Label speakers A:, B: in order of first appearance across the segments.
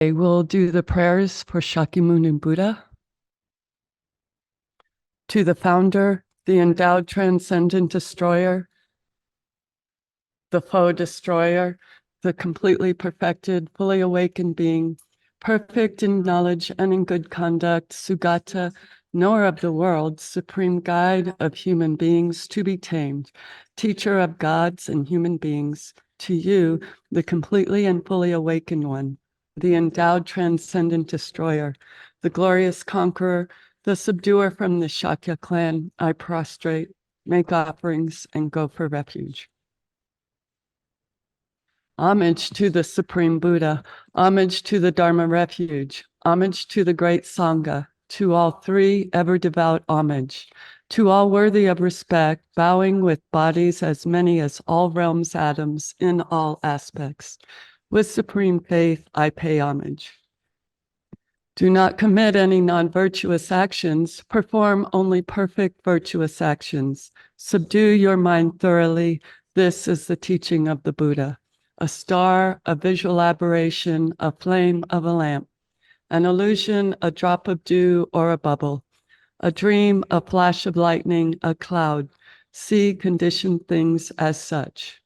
A: We'll do the prayers for Shakyamuni Buddha. To the founder, the endowed transcendent destroyer, the foe destroyer, the completely perfected, fully awakened being, perfect in knowledge and in good conduct, Sugata, knower of the world, supreme guide of human beings to be tamed, teacher of gods and human beings, to you, the completely and fully awakened one, the endowed transcendent destroyer, the glorious conqueror, the subduer from the Shakya clan, I prostrate, make offerings, and go for refuge. Homage to the Supreme Buddha, homage to the Dharma refuge, homage to the great Sangha, to all three ever devout homage, to all worthy of respect, bowing with bodies as many as all realms atoms in all aspects. With supreme faith, I pay homage. Do not commit any non-virtuous actions, perform only perfect virtuous actions. Subdue your mind thoroughly. This is the teaching of the Buddha. A star, a visual aberration, a flame of a lamp, an illusion, a drop of dew or a bubble, a dream, a flash of lightning, a cloud. See conditioned things as such.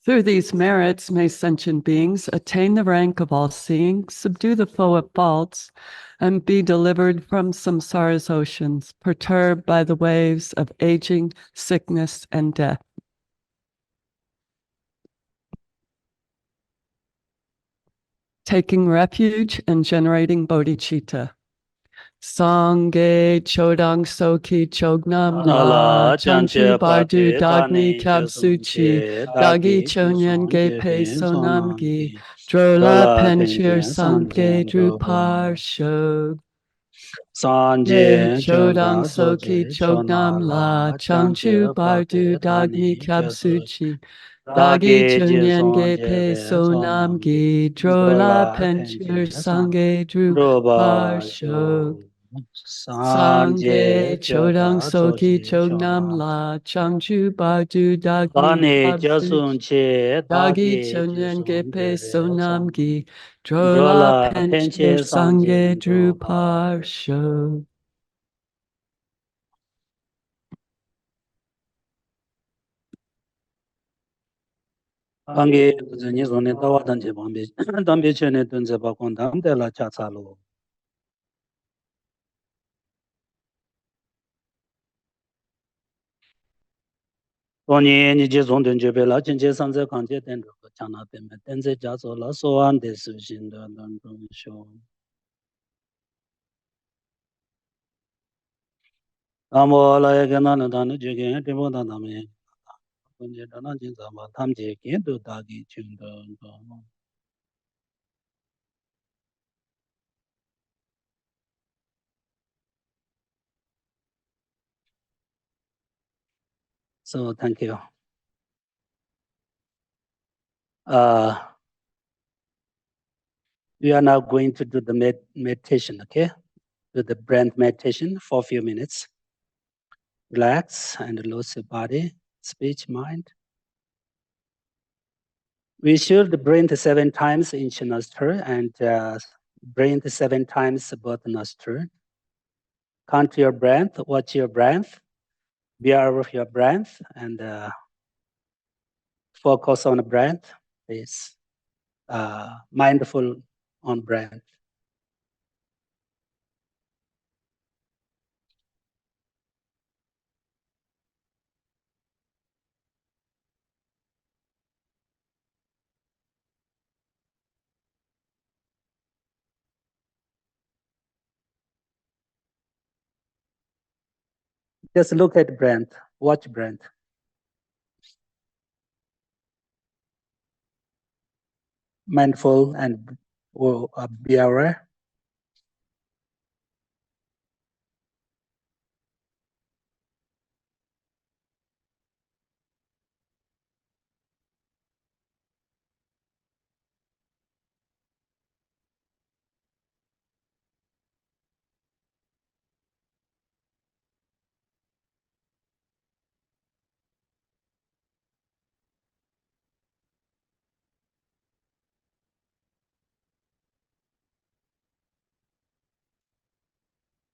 A: Through these merits may sentient beings attain the rank of all-seeing, subdue the foe of faults, and be delivered from samsara's oceans, perturbed by the waves of aging, sickness, and death. Taking refuge and generating bodhicitta. Sangye chodang soki chognam la chanchu bardu dagni kyabsuchi dagi chonyan gepe sonamgi drola penchir sangye drupar shog.
B: Sanje
A: Chodang soki chognam la chanchu bardu dagni kyabsuchi dagi chonyan gepe sonamgi drola penchir sangye drupar shog. Sangye chodang soki chognam la changchu bardu dagni absuchi dagi chonyan gepe sonamgi drola penche sangye drupar sho.
B: Bangi zini zoni tawa danche bambi dambi chene dunze bakon damde la chatsalo. Toni ni je zon dunje be la chenche sanze kanje dendro ko chana peme tenze jatso la soan desu shinda dandong sho. Amo la ege nana dana jege timo dana me. Kunje dana jinsa ma tamje kendo dagi chunda. So thank you. We are now going to do the meditation, okay? Do the breath meditation for a few minutes. Relax and loose your body, speech, mind. We should breathe 7 times each nostril and breathe 7 times both nostril. Count your breath, watch your breath, be aware of your breath, and focus on the breath. Please, mindful on breath. Just look at breath, watch breath. Mindful and be aware.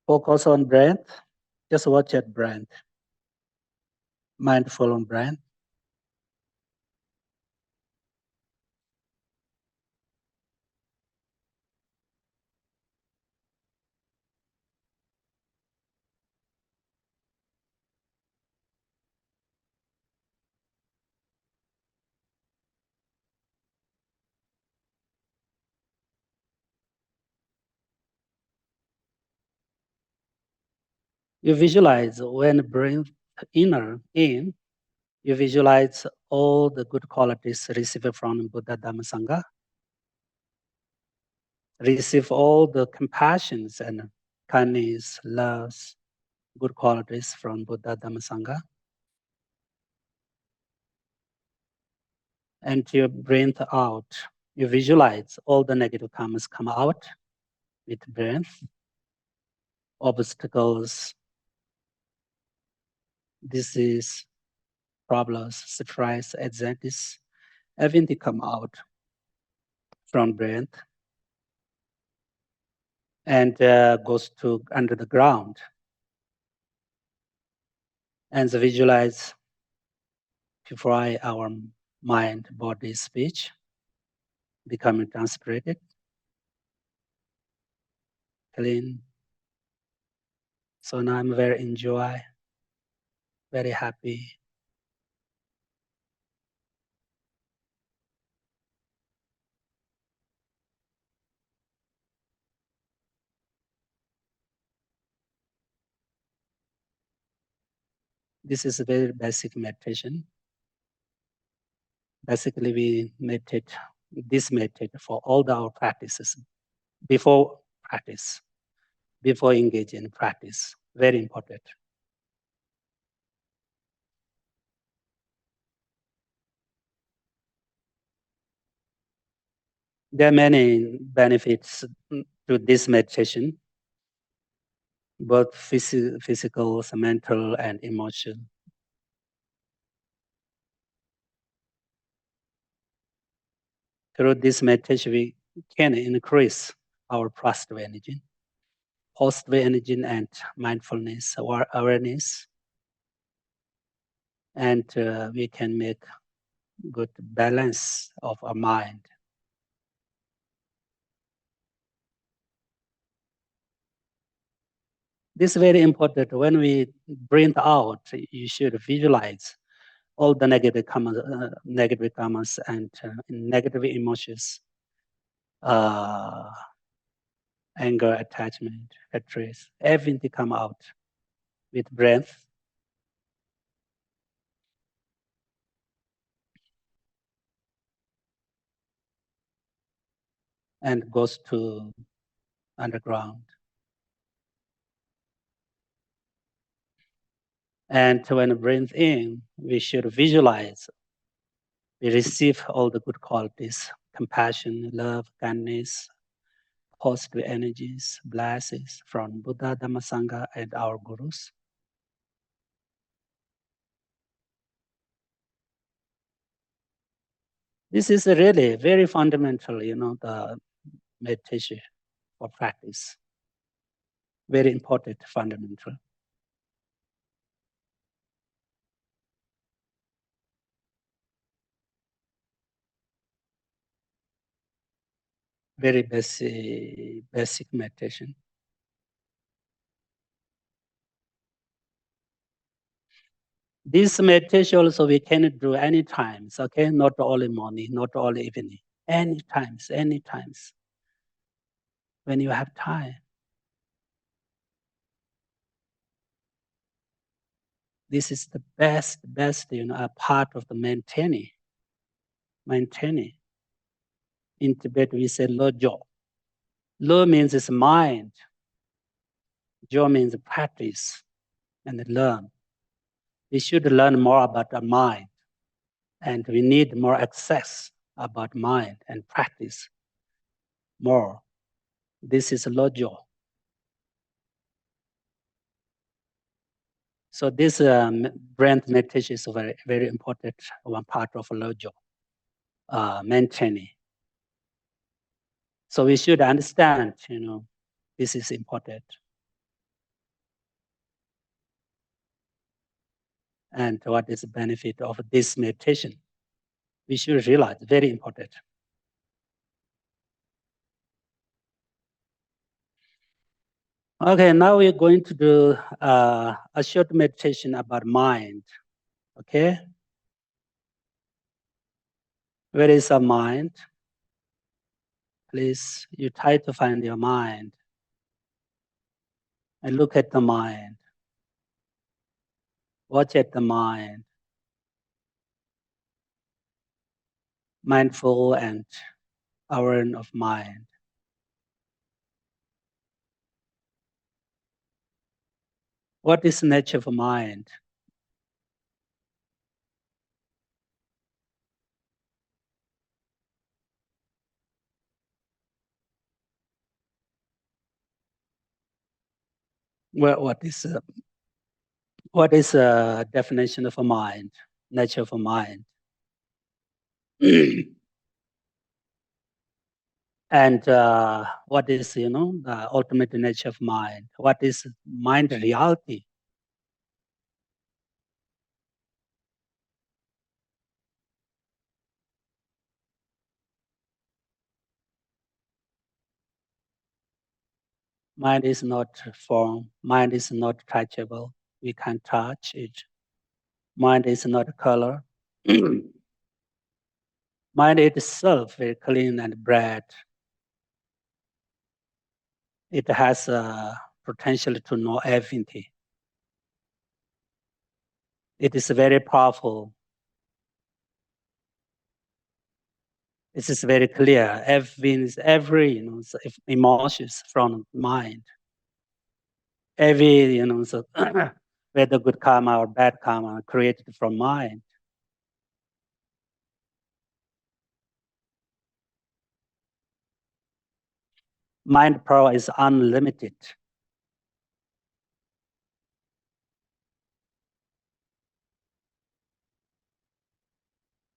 B: Focus on breath. Just watch at breath. Mindful on breath. You visualize when breathe in, you visualize all the good qualities received from Buddha Dhamma Sangha. Receive all the compassions and kindness, loves, good qualities from Buddha Dhamma Sangha. And you breathe out. You visualize all the negative karmas come out with breath, obstacles, disease, problems, stress, anxieties, everything come out from breath and goes to under the ground. And visualize, purify our mind, body, speech, becoming transpirated, clean. So now I'm very enjoy, very happy. This is a very basic meditation. Basically, we meditate, this meditate for all our practices before practice, before engage in practice. Very important. There are many benefits to this meditation, both physical, mental, and emotional. Through this meditation, we can increase our positive energy, and mindfulness, awareness, and we can make good balance of our mind. This is very important. When we breathe out, you should visualize all the negative karmas and negative emotions, anger, attachment, hatred, everything come out with breath. And goes to underground. And when we breathe in, we should visualize. We receive all the good qualities, compassion, love, kindness, positive energies, blessings from Buddha, Dhamma, Sangha, and our gurus. This is really very fundamental, the meditation for practice. Very important, fundamental. Very basic meditation. This meditation also we can do any times, okay? Not only morning, not only evening. Any times. When you have time. This is the best, a part of the maintaining. Maintaining. In Tibet, we say lo jo. Lo means it's mind. Jo means practice and learn. We should learn more about the mind. And we need more access about mind and practice more. This is lo jo. So this breath meditation is very, very important, one part of Lojo, maintaining. So we should understand, this is important. and what is the benefit of this meditation. We should realize, very important. Okay, now we're going to do a short meditation about mind. Okay? Where is our mind? Please, you try to find your mind and look at the mind. Watch at the mind. Mindful and aware of mind. What is the nature of mind? Well, what is the definition of a mind? Nature of a mind. And what is, the ultimate nature of mind? What is mind reality? Mind is not form. Mind is not touchable. We can't touch it. Mind is not color. Mind itself very clean and bright. It has a potential to know everything. It is very powerful. It is very clear. Every emotions from mind. Every whether good karma or bad karma created from mind. Mind power is unlimited.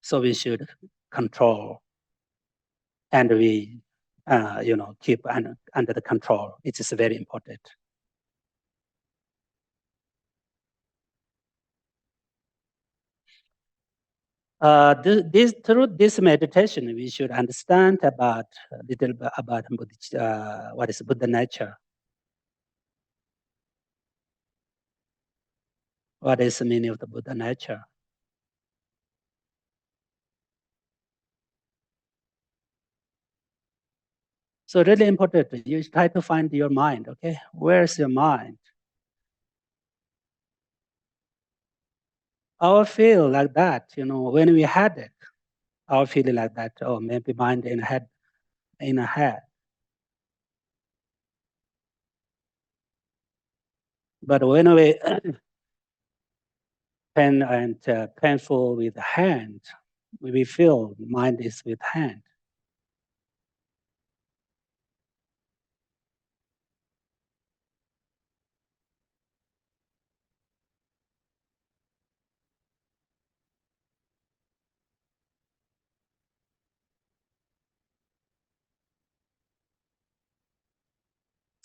B: So we should control, and we, keep under the control. It is very important. Through this meditation, we should understand about a little bit about what is Buddha nature. What is the meaning of the Buddha nature? So really important. You try to find your mind. Okay, where's your mind? Our feel like that. When we had it, our feeling like that. Oh, maybe mind in a head. But when we painful with hand, we feel mind is with hand.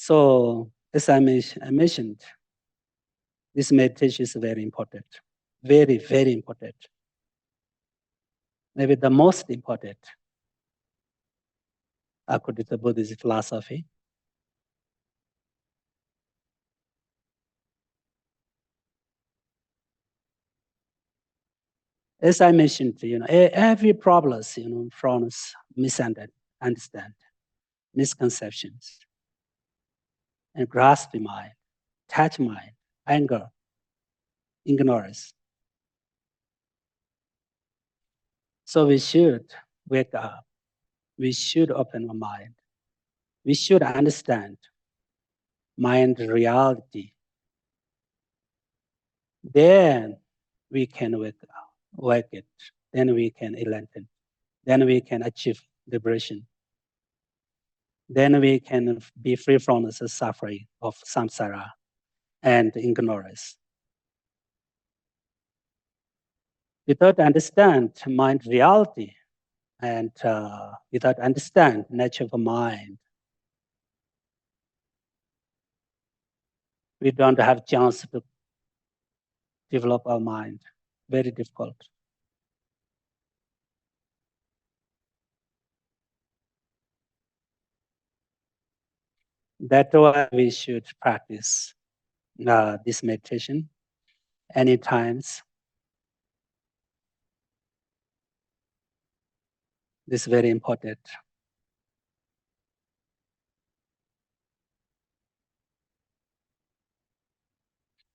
B: So as I mentioned, this meditation is very important. Very, very important. Maybe the most important according to Buddhist philosophy. As I mentioned, every problems, from misunderstand, misconceptions, and grasping mind, attach mind, anger, ignorance. So we should wake up. We should open our mind. We should understand mind reality. Then we can wake it. Then we can enlighten. Then we can achieve liberation. Then we can be free from the suffering of samsara and ignorance. Without understand mind reality and without understand nature of mind, we don't have chance to develop our mind. Very difficult. That's why we should practice this meditation anytime. This is very important.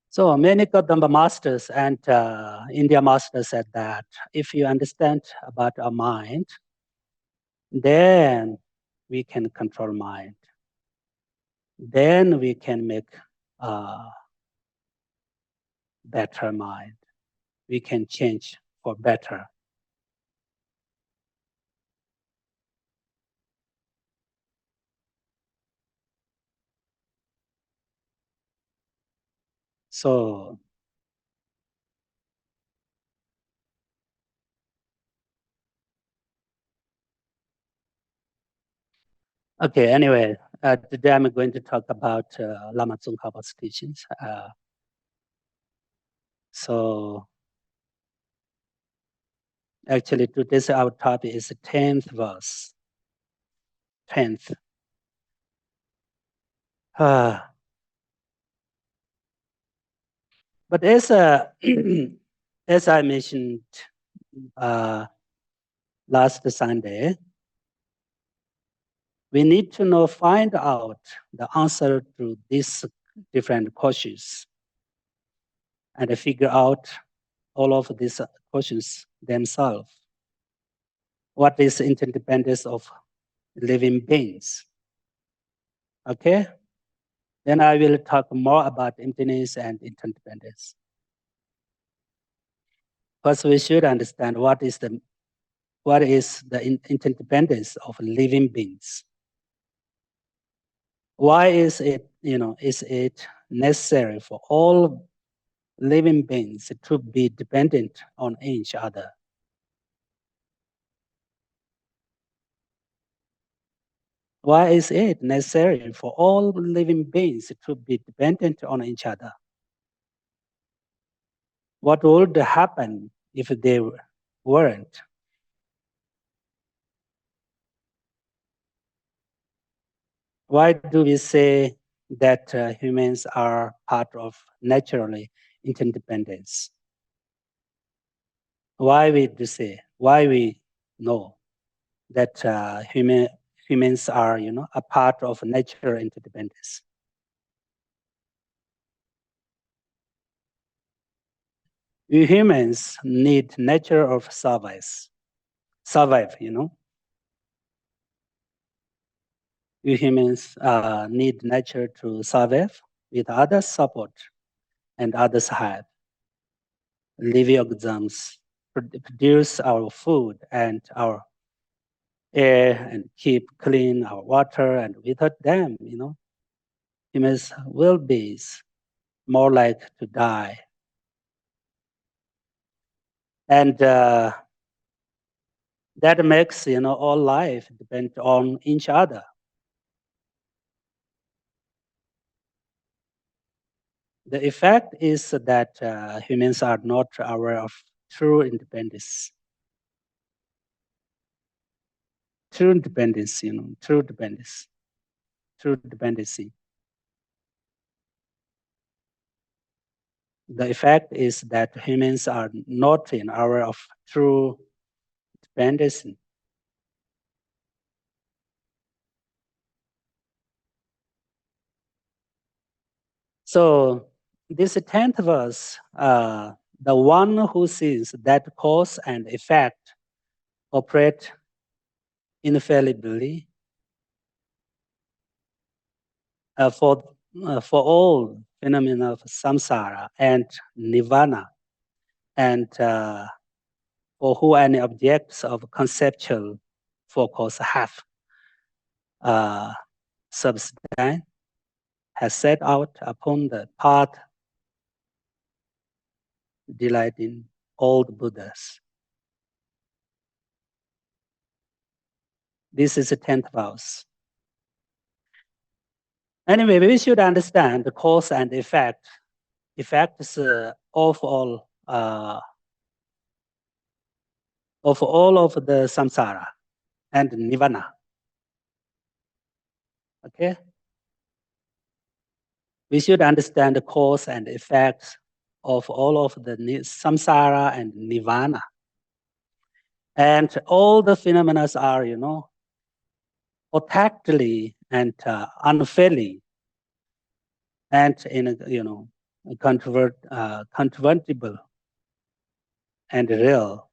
B: So many Kadamba masters and India masters said that if you understand about our mind, then we can control mind. Then we can make better mind. We can change for better. So okay, anyway, today I'm going to talk about Lama Tsongkhapa's teachings. So actually today's our topic is the 10th verse. 10th. But as as I mentioned last Sunday, we need to find out the answer to these different questions and figure out all of these questions themselves. What is interdependence of living beings? Okay? Then I will talk more about emptiness and interdependence. First, we should understand what is the interdependence of living beings. Why is it necessary for all living beings to be dependent on each other? Why is it necessary for all living beings to be dependent on each other? What would happen if they weren't? Why do we say that humans are part of naturally interdependence? Why we do say? Why we know that humans are, a part of natural interdependence? We humans need nature of survive. We humans need nature to survive with others' support and others' help. Living organisms produce our food and our air and keep clean our water, and without them, humans will be more like to die. And that makes, all life depend on each other. The effect is that humans are not aware of true independence. True dependency. The effect is that humans are not aware of true dependency. So this 10th verse, the one who sees that cause and effect operate infallibly for all phenomena of samsara and nirvana, and for who any objects of conceptual focus have substance, has set out upon the path delighting old Buddhas. This is the 10th verse. Anyway, we should understand the cause and effect effects of all of the samsara and nirvana. Okay, we should understand the cause and effects of all of the samsara and nirvana, and all the phenomena are, protectively and unfairly, and in controvertible and real.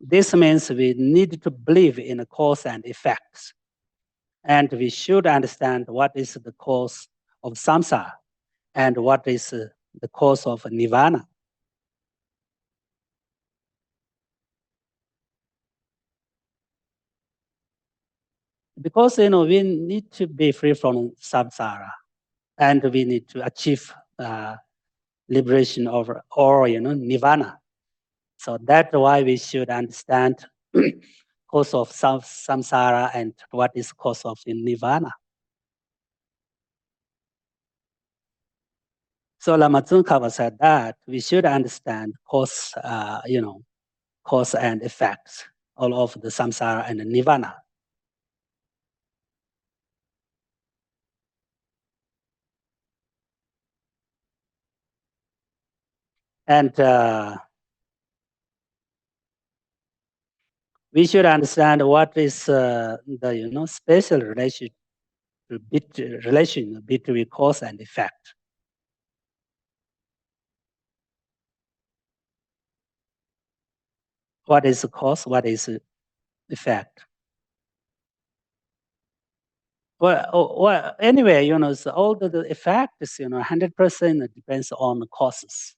B: This means we need to believe in the cause and effects, and we should understand what is the cause of samsara and what is the cause of nirvana. Because we need to be free from samsara, and we need to achieve liberation over or nirvana. So that's why we should understand cause of samsara and what is cause of nirvana. So Lama Tsongkhapa said that we should understand cause, cause and effects, all of the samsara and nirvana. And we should understand what is the special relation between cause and effect. What is the cause? What is the effect? Well, anyway, so all the effects, 100% depends on the causes.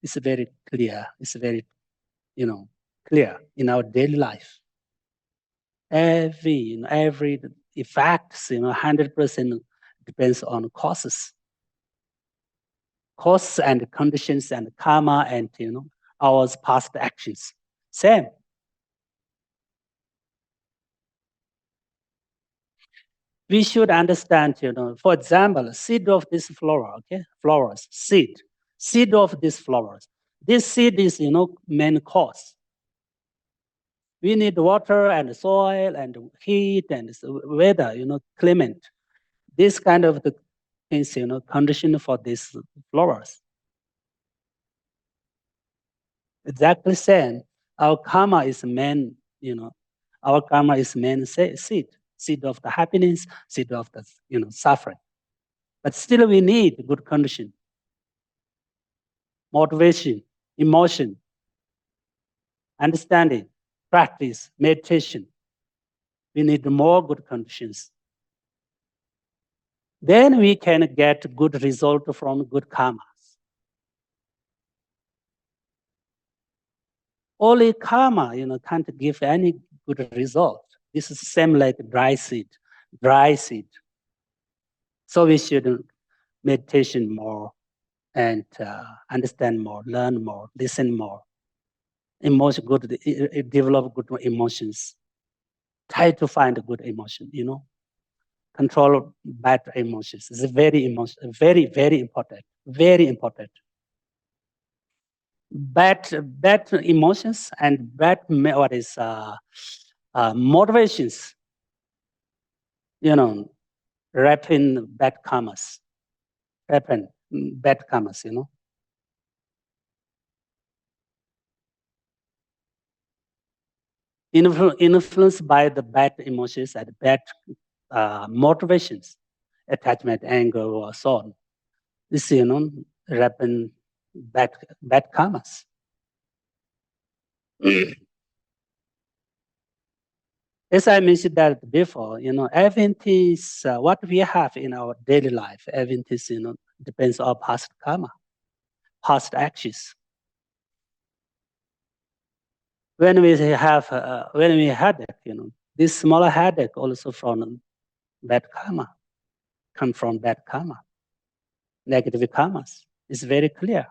B: It's very clear. It's very, clear in our daily life. Every effects, 100% depends on causes. Causes and conditions and karma and, our past actions. Same. We should understand, for example, seed of this flower, okay? Flowers, seed of these flowers. This seed is, main cause. We need water and soil and heat and weather, climate. This kind of the things, condition for these flowers. Exactly same. Our karma is main, our karma is main seed of the happiness, seed of the, suffering. But still we need good condition, motivation, emotion, understanding, practice, meditation. We need more good conditions. Then we can get good result from good karmas. Only karma, can't give any good result. This is same like dry seed. So we should meditation more and understand more, learn more, listen more. Emotion, develop good emotions. Try to find a good emotion, control bad emotions. It's very, very important. Very important. Bad emotions and bad motivations. Wrapping bad karmas. Wrapping bad karmas. Influenced by the bad emotions and bad motivations, attachment, anger, or so on. This, wrapping bad karmas. As I mentioned that before, everything is what we have in our daily life. Everything is, depends on past karma, past actions. When we have, when we had it, this smaller headache also from bad karma, come from bad karma, negative karmas. It's very clear.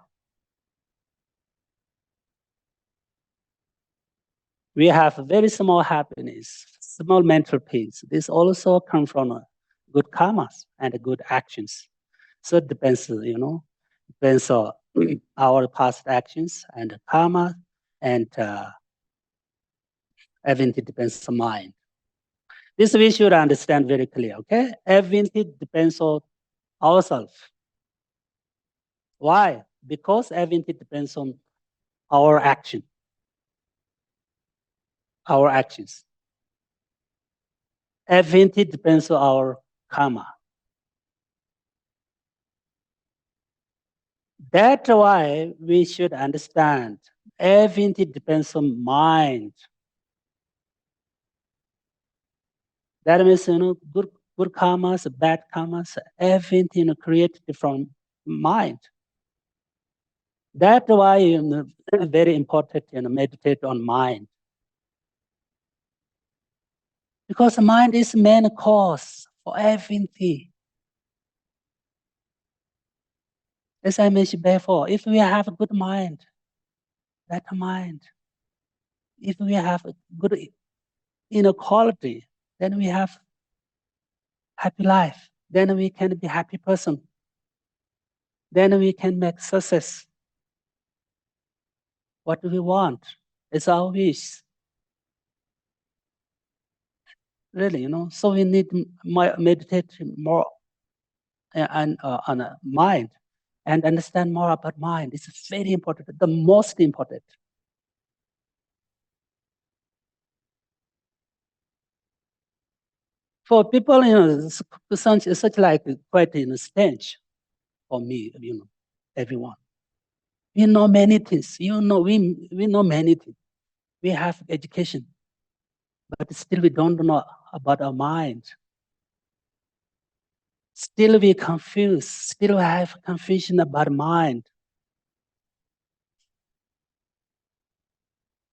B: We have very small happiness, small mental peace. This also come from good karmas and good actions. So it depends, depends on our past actions and karma, and everything depends on mind. This we should understand very clear, okay? Everything depends on ourselves. Why? Because everything depends on our action, our actions. Everything depends on our karma. That's why we should understand everything depends on mind. That means, good karmas, bad karmas, everything created from mind. That's why very important, meditate on mind. Because mind is main cause for everything. As I mentioned before, if we have a good mind, better mind, if we have a good inner quality, then we have happy life. Then we can be happy person. Then we can make success. What do we want? It's our wish. Really, so we need meditate more on mind and understand more about mind. It's very important, the most important. For people, such like quite strange for me, everyone. We know many things. We know many things. We have education, but still we don't know about our mind. Still we confused. Still we have confusion about mind.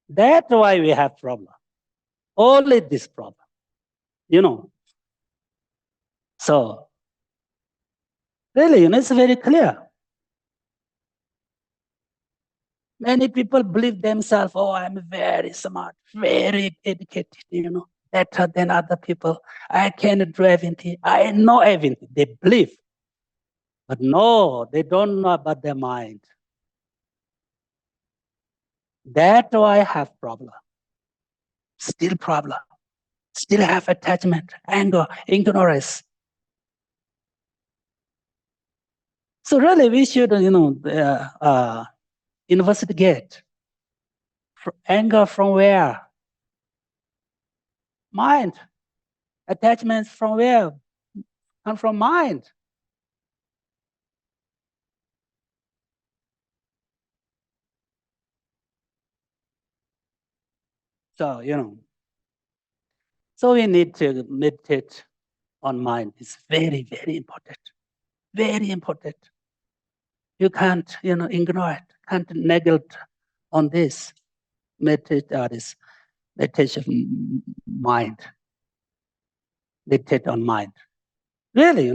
B: That's why we have problem. Only this problem. So really, it's very clear. Many people believe themselves, oh, I'm very smart, very educated, better than other people. I can do everything. I know everything. They believe. But no, they don't know about their mind. That's why I have problem. Still problem. Still have attachment, anger, ignorance. So really, we should, investigate. Anger from where? Mind. Attachments from where? Come from mind. So, so we need to meditate on mind. It's very, very important. Very important. You can't, ignore it. Can't neglect on this meditation mind. Meditate on mind. Really,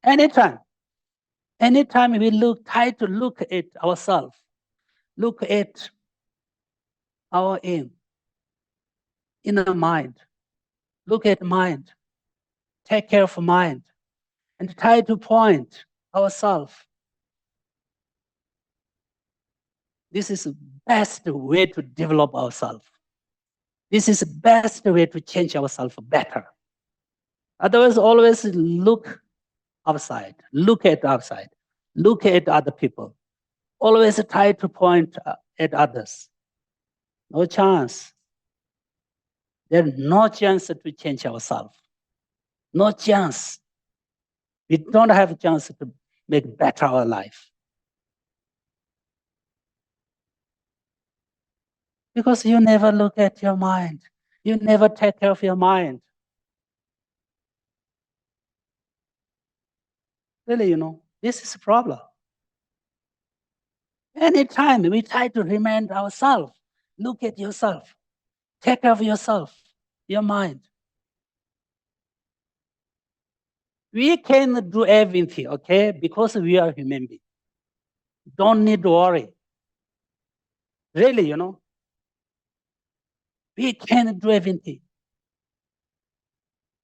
B: anytime we try to look at ourselves, look at our inner mind, look at mind, take care of mind, and try to point ourselves. This is the best way to develop ourselves. This is the best way to change ourselves better. Otherwise, always look outside, look at outside, look at other people. Always try to point at others. No chance. There's no chance to change ourselves. No chance. We don't have a chance to make better our life. Because you never look at your mind. You never take care of your mind. Really, this is a problem. Anytime we try to remind ourselves, look at yourself, take care of yourself, your mind. We can do everything, okay? Because we are human beings. Don't need to worry. Really, we can do everything.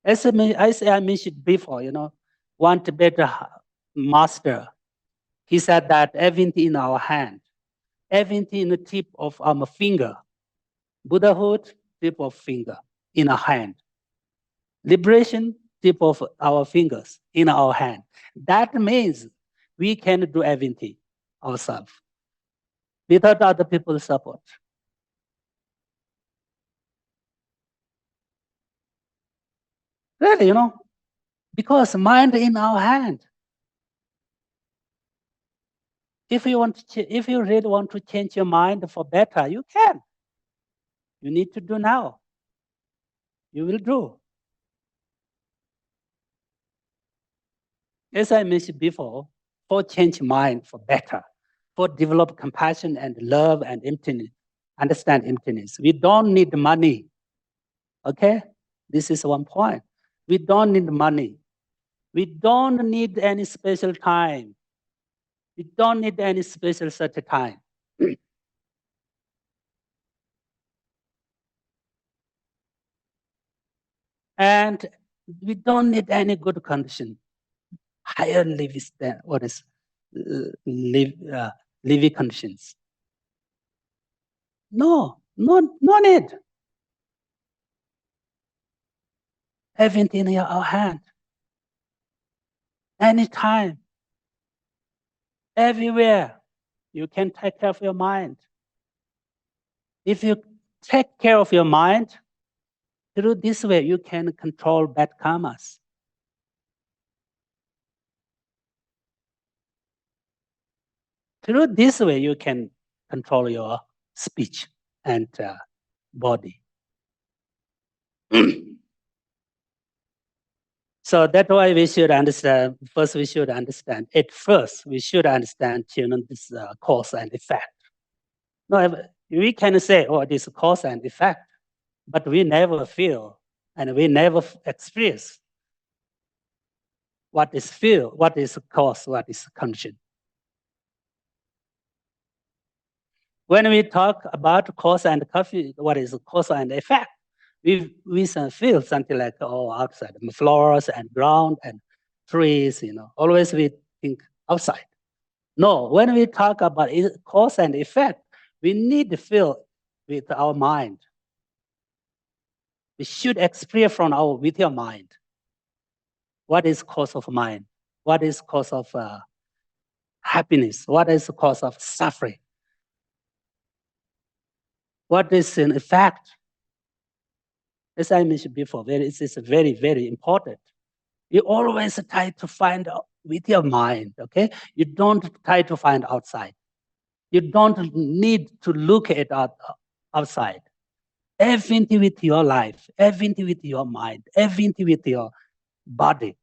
B: As I mentioned before, one Tibetan master, he said that everything in our hand, everything in the tip of our finger, Buddhahood, tip of finger in our hand. Liberation, tip of our fingers in our hand. That means we can do everything ourselves without other people's support. Really, because mind in our hand. If you really want to change your mind for better, you can. You need to do now. You will do. As I mentioned before, for change mind for better, for develop compassion and love and emptiness, understand emptiness. We don't need money. Okay? This is one point. We don't need money. We don't need any special time. We don't need any special such a time. And we don't need any good condition. Higher living standard, living conditions. No need. Everything in our hand. Anytime. Everywhere. You can take care of your mind. If you take care of your mind, through this way, you can control bad karmas. Through this way, you can control your speech and body. So that's why we should understand. First, we should understand. At first, we should understand this cause and effect. No, we can say, "Oh, this cause and effect," but we never feel and we never experience what is feel, what is cause, what is condition. When we talk about cause and what is cause and effect, we feel something like, oh, outside, flowers and ground and trees, always we think outside. No, when we talk about cause and effect, we need to feel with our mind. We should experience with your mind. What is cause of mind? What is cause of happiness? What is the cause of suffering? What is an effect? As I mentioned before, this is very, very important. You always try to find out with your mind, okay? You don't try to find outside. You don't need to look at outside. Everything with your life, everything with your mind, everything with your body.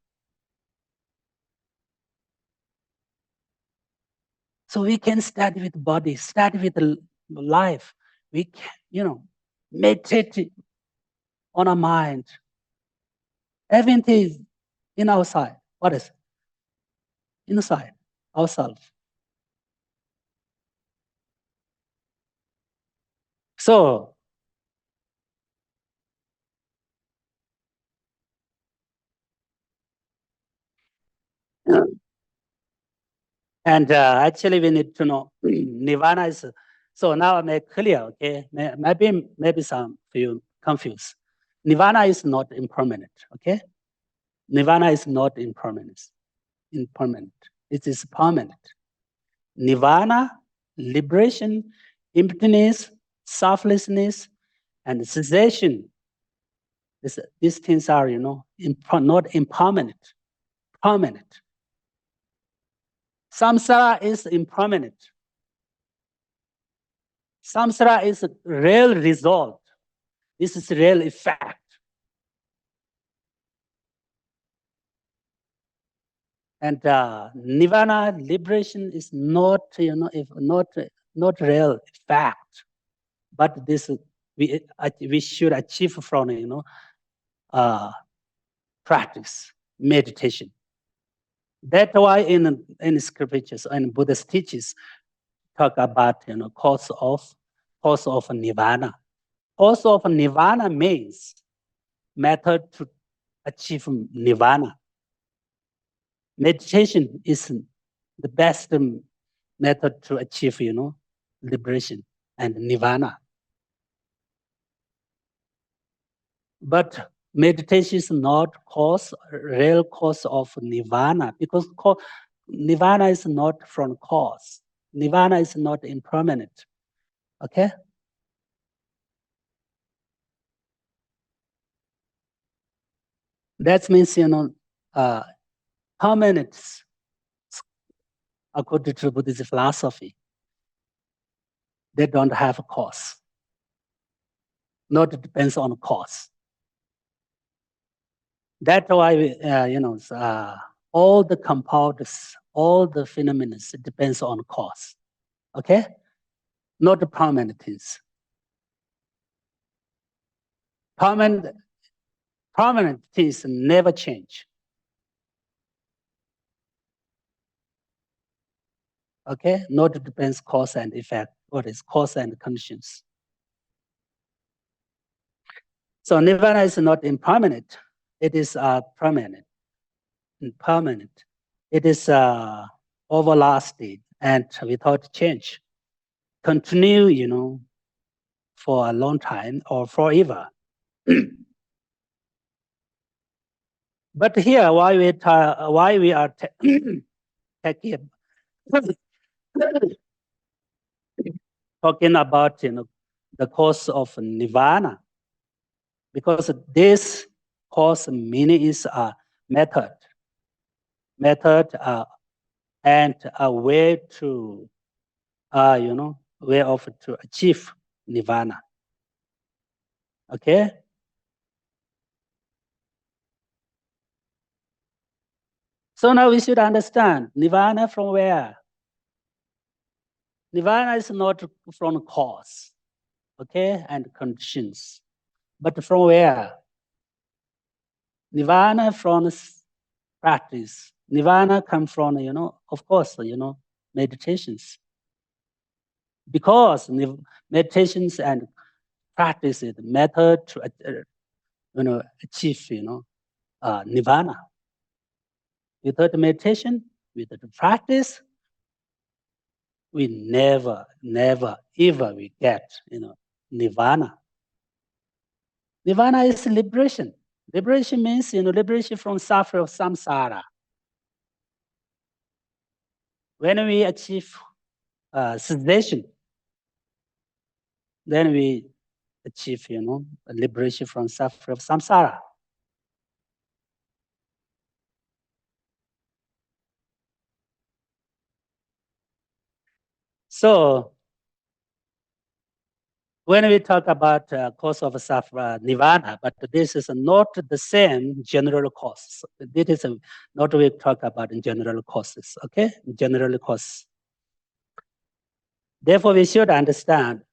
B: So we can start with body, start with life. We can, meditate on our mind. Everything is in outside. What is it? Inside ourselves. So and actually, we need to know nirvana is. So now I make clear. Okay, maybe some of you confused. Nirvana is not impermanent. Okay, nirvana is not impermanent. Impermanent. It is permanent. Nirvana, liberation, emptiness, selflessness, and cessation. These things are, not impermanent. Permanent. Samsara is impermanent. Samsara is a real result. This is real effect. And nirvana, liberation is not, if not real fact. But this we should achieve from, practice, meditation. That's why in scriptures and Buddhist teachings talk about, cause of nirvana. Cause of nirvana means method to achieve nirvana. Meditation is the best method to achieve, liberation and nirvana. But meditation is not real cause of nirvana, because nirvana is not from cause. Nirvana is not impermanent. Okay? That means, permanence, according to Buddhist philosophy, they don't have a cause. Not depends on cause. That's why, all the compounds, all the phenomena depends on cause. Okay? Not permanent things. Permanent things never change. Okay? Not depends cause and effect. What is cause and conditions? So nirvana is not impermanent. It is permanent. It is everlasting and without change. Continue, for a long time or forever. But here, why we are taking talking about the cause of nirvana, because this cause meaning is a method and a way to way of to achieve nirvana. Okay. So now we should understand nirvana from where. Nirvana is not from cause, okay, and conditions, but from where? Nirvana from practice. Nirvana comes from, of course, meditations. Because meditations and practice is the method to, achieve, nirvana. Without meditation, without practice, we never, ever we get, nirvana. Nirvana is liberation. Liberation means, liberation from suffering of samsara. When we achieve cessation, then we achieve, liberation from suffering of samsara. So when we talk about cause of suffering, nirvana, but this is not the same general cause. This is not we talk about in general causes, okay? General cause. Therefore, we should understand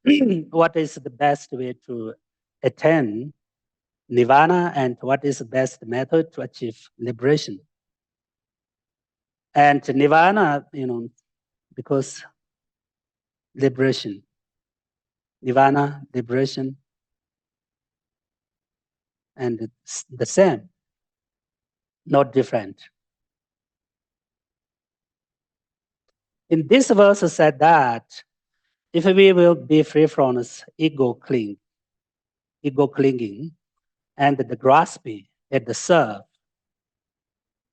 B: what is the best way to attain nirvana and what is the best method to achieve liberation. And nirvana, because liberation, nirvana, liberation, and it's the same, not different. In this verse said that if we will be free from this ego clinging, and the grasping at the self,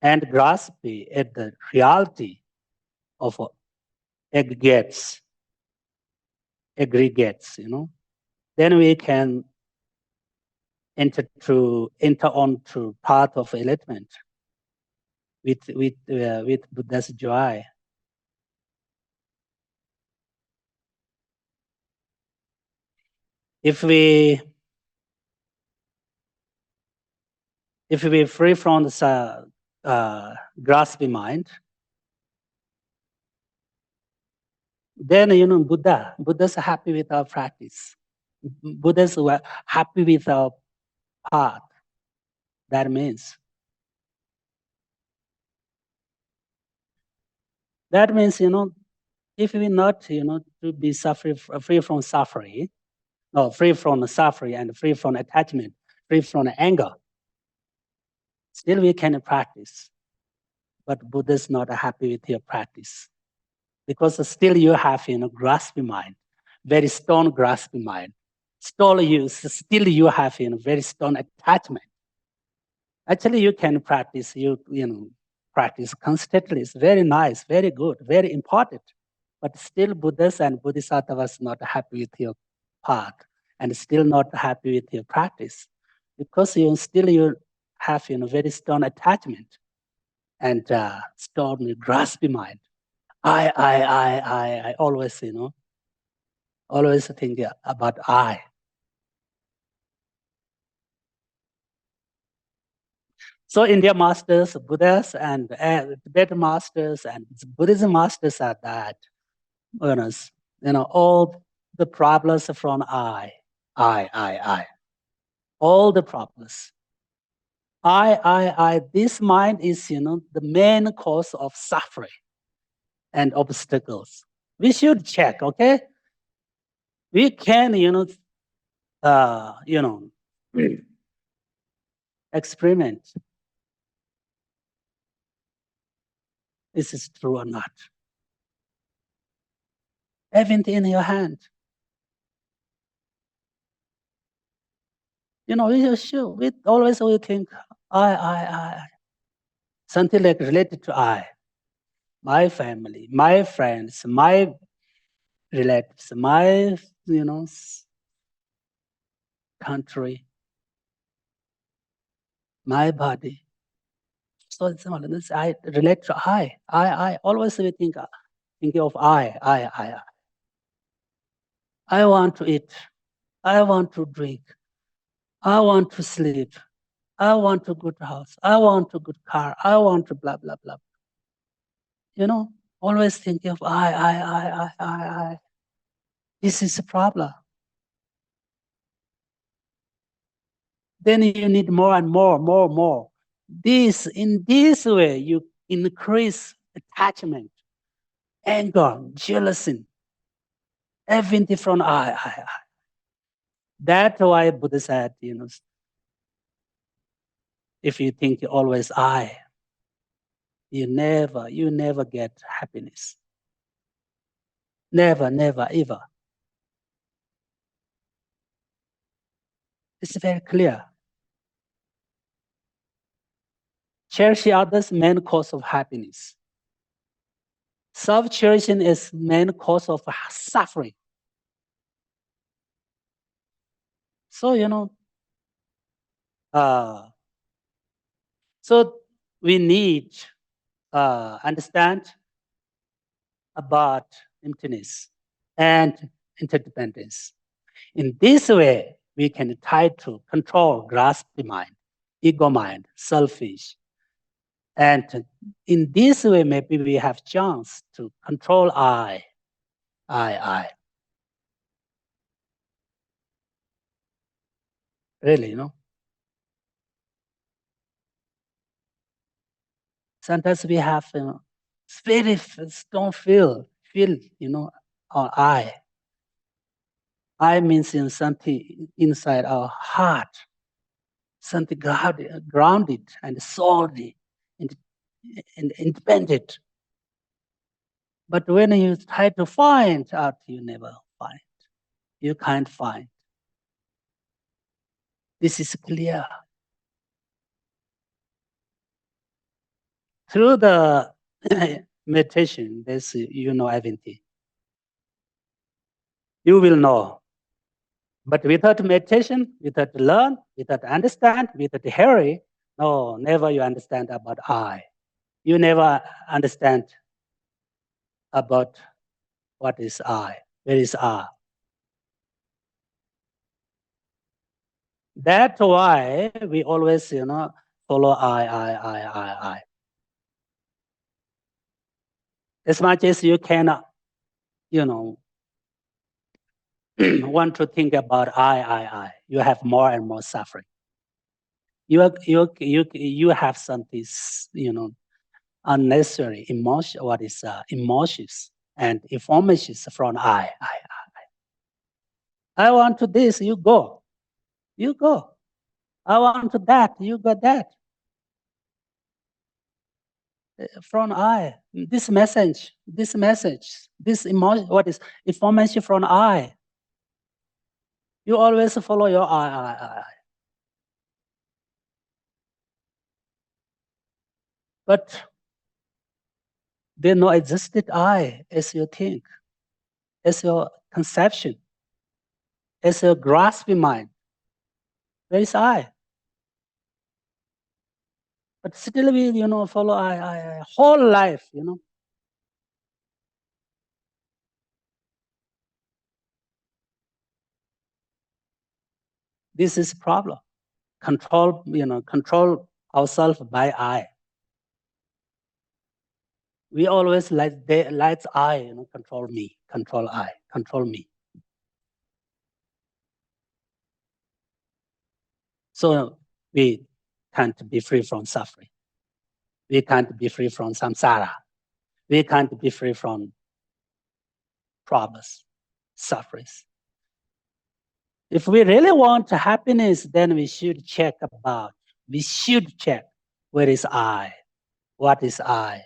B: and grasping at the reality of aggregates, then we can enter on to path of enlightenment with Buddha's joy. If we free from this grasping mind, then Buddha's happy with our practice. Buddha's happy with our path. That means if we not to be free from suffering, no, free from suffering and free from attachment, free from anger, Still we can practice, but Buddha is not happy with your practice because still you have, grasping mind, very strong grasping mind. Still you have, very strong attachment. Actually, you can practice, practice constantly. It's very nice, very good, very important. But still Buddhas and Bodhisattvas not happy with your path and still not happy with your practice because you have, very strong attachment and strong grasping mind. I always, always think about I. So India masters, Buddhas, and Tibetan masters and Buddhism masters are that, all the problems from I. All the problems. This mind is, the main cause of suffering and obstacles. We should check, okay? We can, experiment. This is true or not. Everything in your hand. We always think, I. Something like related to I. My family, my friends, my relatives, my, country, my body. So it's all this. I relate to I always think of I. I want to eat. I want to drink. I want to sleep. I want a good house. I want a good car. I want to blah, blah, blah. Always thinking of I. This is a problem. Then you need more and more. In this way, you increase attachment, anger, jealousy, everything from I. That's why Buddha said, if you think always I, you never get happiness. Never, ever. It's very clear. Cherishing others, main cause of happiness. Self-cherishing is main cause of suffering. So, so we need understand about emptiness and interdependence. In this way, we can try to control, grasp the mind, ego mind, selfish. And in this way, maybe we have chance to control I. Really, Sometimes we have, spirit don't feel, our I. I means in something inside our heart, something grounded and solid and independent. But when you try to find out, you never find. You can't find. This is clear. Through the meditation, this everything. You will know. But without meditation, without learn, without understand, without hearing, no, never you understand about I. You never understand about what is I, where is I. That's why we always, follow I. As much as you can, want to think about I, you have more and more suffering. You have something, unnecessary emotion. What is emotions and informations from I. I want to this. You go. I want to that. You got that. from I. This message, this emotion, what is information from I? You always follow your I. But there no existed I as you think, as your conception, as your grasping mind. There is I. But still we, follow I, whole life, This is problem. Control ourselves by I. We always let I, control me, control I, control me. So we can't be free from suffering. We can't be free from samsara. We can't be free from problems, sufferings. If we really want happiness, then we should check where is I? What is I?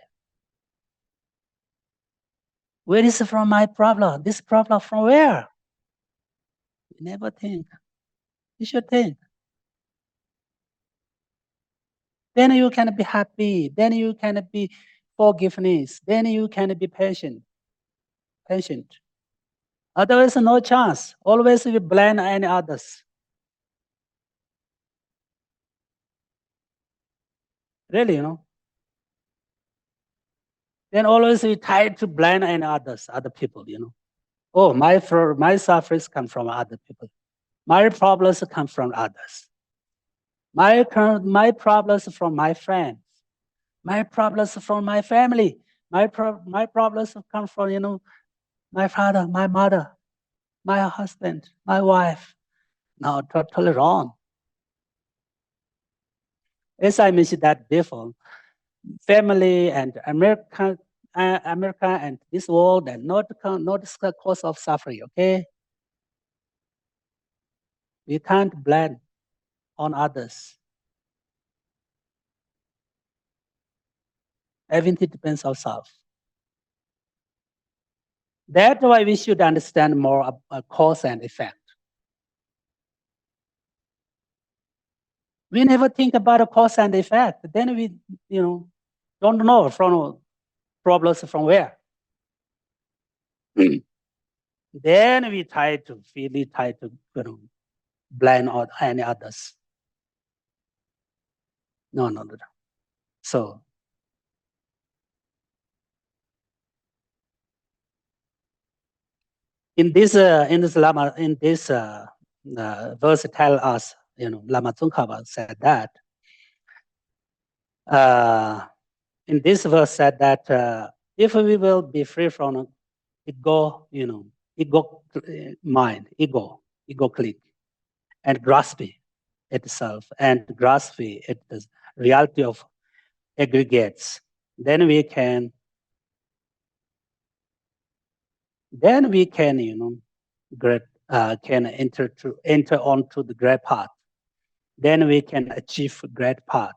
B: Where is from my problem? This problem from where? We never think. You should think. Then you can be happy. Then you can be forgiveness. Then you can be patient. Otherwise, no chance. Always we blame any others. Really, Then always we try to blame any others, other people, Oh, my sufferings come from other people. My problems come from others. My problems from my friends. My problems from my family. My problems come from, my father, my mother, my husband, my wife. No, totally wrong. As I mentioned that before, family and America and this world and not the cause of suffering, okay? We can't blame on others. Everything depends on self. That's why we should understand more about cause and effect. We never think about a cause and effect. Then we, don't know from problems from where. Then we try to blame on any others. No. So in this verse tell us, Lama Tsongkhapa said that. In this verse said that if we will be free from ego, ego mind, ego click, and grasping itself, and grasping it the reality of aggregates, then we can, can enter onto the great path. Then we can achieve great path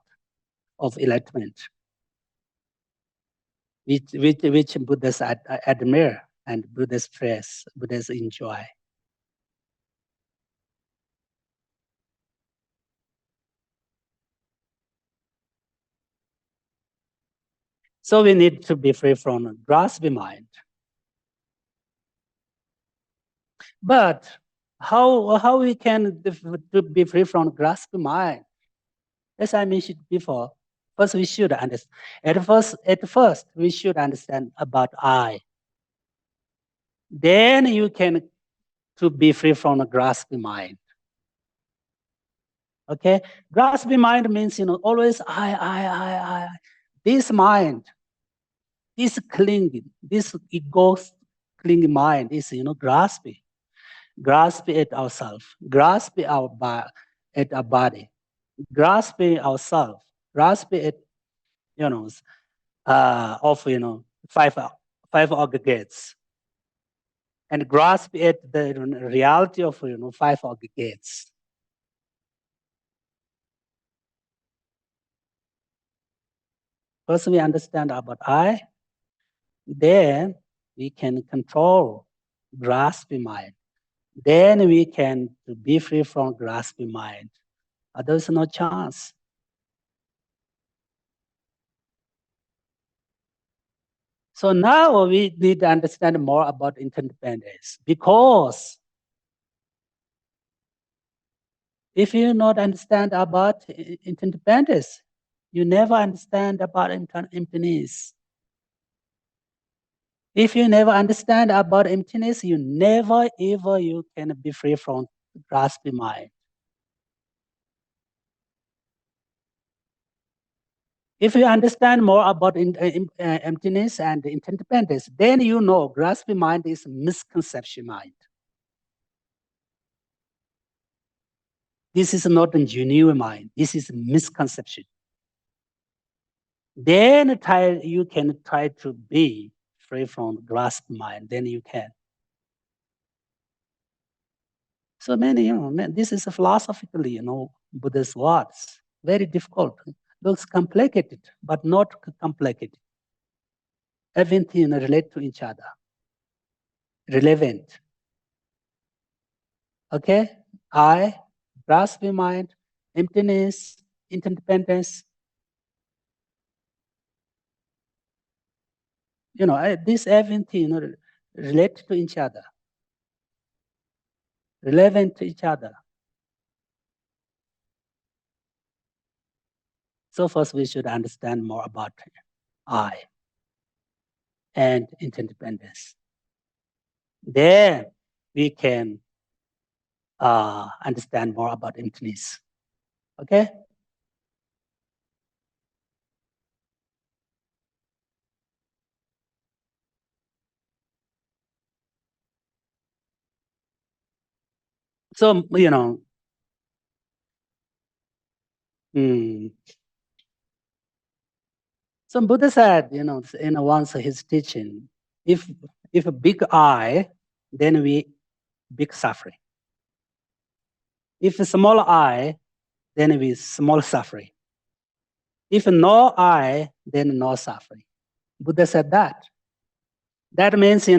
B: of enlightenment, which Buddhists admire and Buddhists praise, Buddhists enjoy. So we need to be free from grasping mind. But how we can be free from grasping mind? As I mentioned before, first we should understand. At first we should understand about I. Then you can to be free from a grasping mind. Okay, grasping mind means always I. This mind, this clinging, this ego clinging mind is grasping at ourselves, grasping at our body, grasping ourselves, grasping at five aggregates, and grasp at the reality of five aggregates. First, we understand about I. Then we can control grasping mind. Then we can be free from grasping mind. There's no chance. So now we need to understand more about interdependence, because if you not understand about interdependence, you never understand about emptiness. If you never understand about emptiness, you never ever you can be free from grasping mind. If you understand more about emptiness and interdependence, then you know grasping mind is misconception mind. This is not a genuine mind. This is misconception. Then you can try to be free from grasp mind. Then you can. So many, this is philosophically, Buddha's words. Very difficult. Looks complicated, but not complicated. Everything relate to each other. Relevant. Okay? I, grasping mind, emptiness, interdependence. This everything relate to each other. Relevant to each other. So first we should understand more about I and interdependence. Then we can understand more about emptiness. Okay? So, so Buddha said, in once his teaching, if a big I, then we big suffering. If a small I, then we small suffering. If no I, then no suffering. Buddha said that. That means,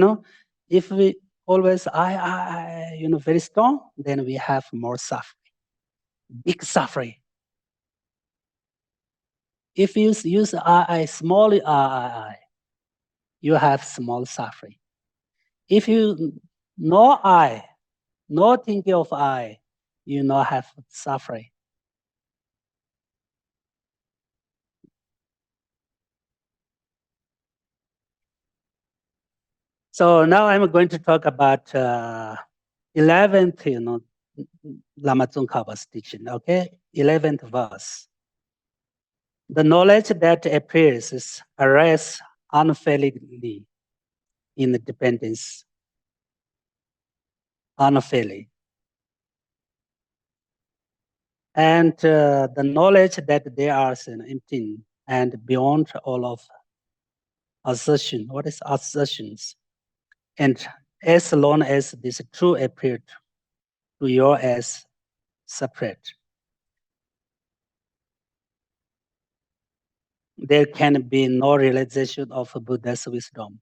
B: if we always I, very strong, then we have more suffering. Big suffering. If you use I, small I, you have small suffering. If you no I, no thinking of I, you not have suffering. So now I'm going to talk about 11th, Lama Tsongkhapa's teaching, okay? 11th verse. The knowledge that appears arises unfailingly in the dependence, unfailing. And the knowledge that they are empty and beyond all of assertion. What is assertions? And as long as this true appeared to you as separate, there can be no realization of Buddha's wisdom.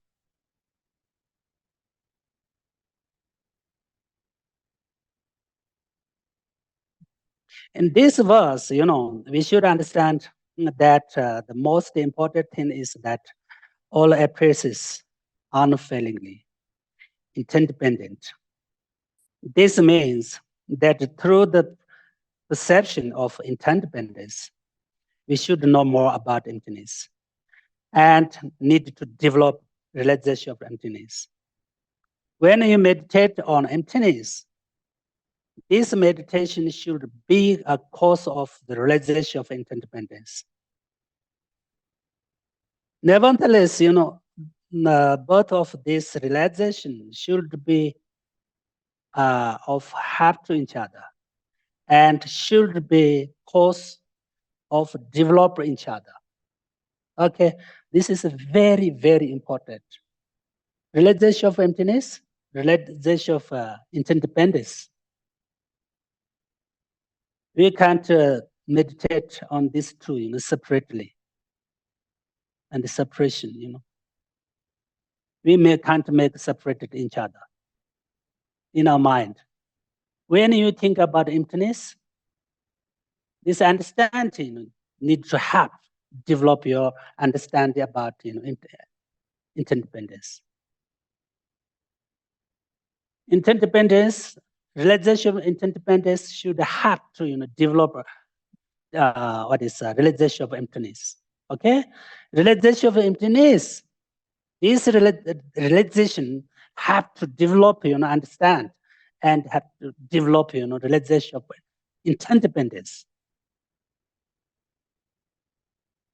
B: In this verse, we should understand that the most important thing is that all appears unfailingly, interdependent. This means that through the perception of interdependence, we should know more about emptiness and need to develop realization of emptiness. When you meditate on emptiness, this meditation should be a cause of the realization of interdependence. Nevertheless, both of this realization should be of help to each other and should be cause of develop each other. Okay, this is very, very important. Realization of emptiness, realization of interdependence. We can't meditate on these two separately. and separation, We can't make separated each other in our mind. When you think about emptiness, this understanding need to have develop your understanding about interdependence. Interdependence, realization of interdependence should have to develop realization of emptiness. Okay, realization of emptiness. This realization have to develop, understand, and have to develop, realization of interdependence.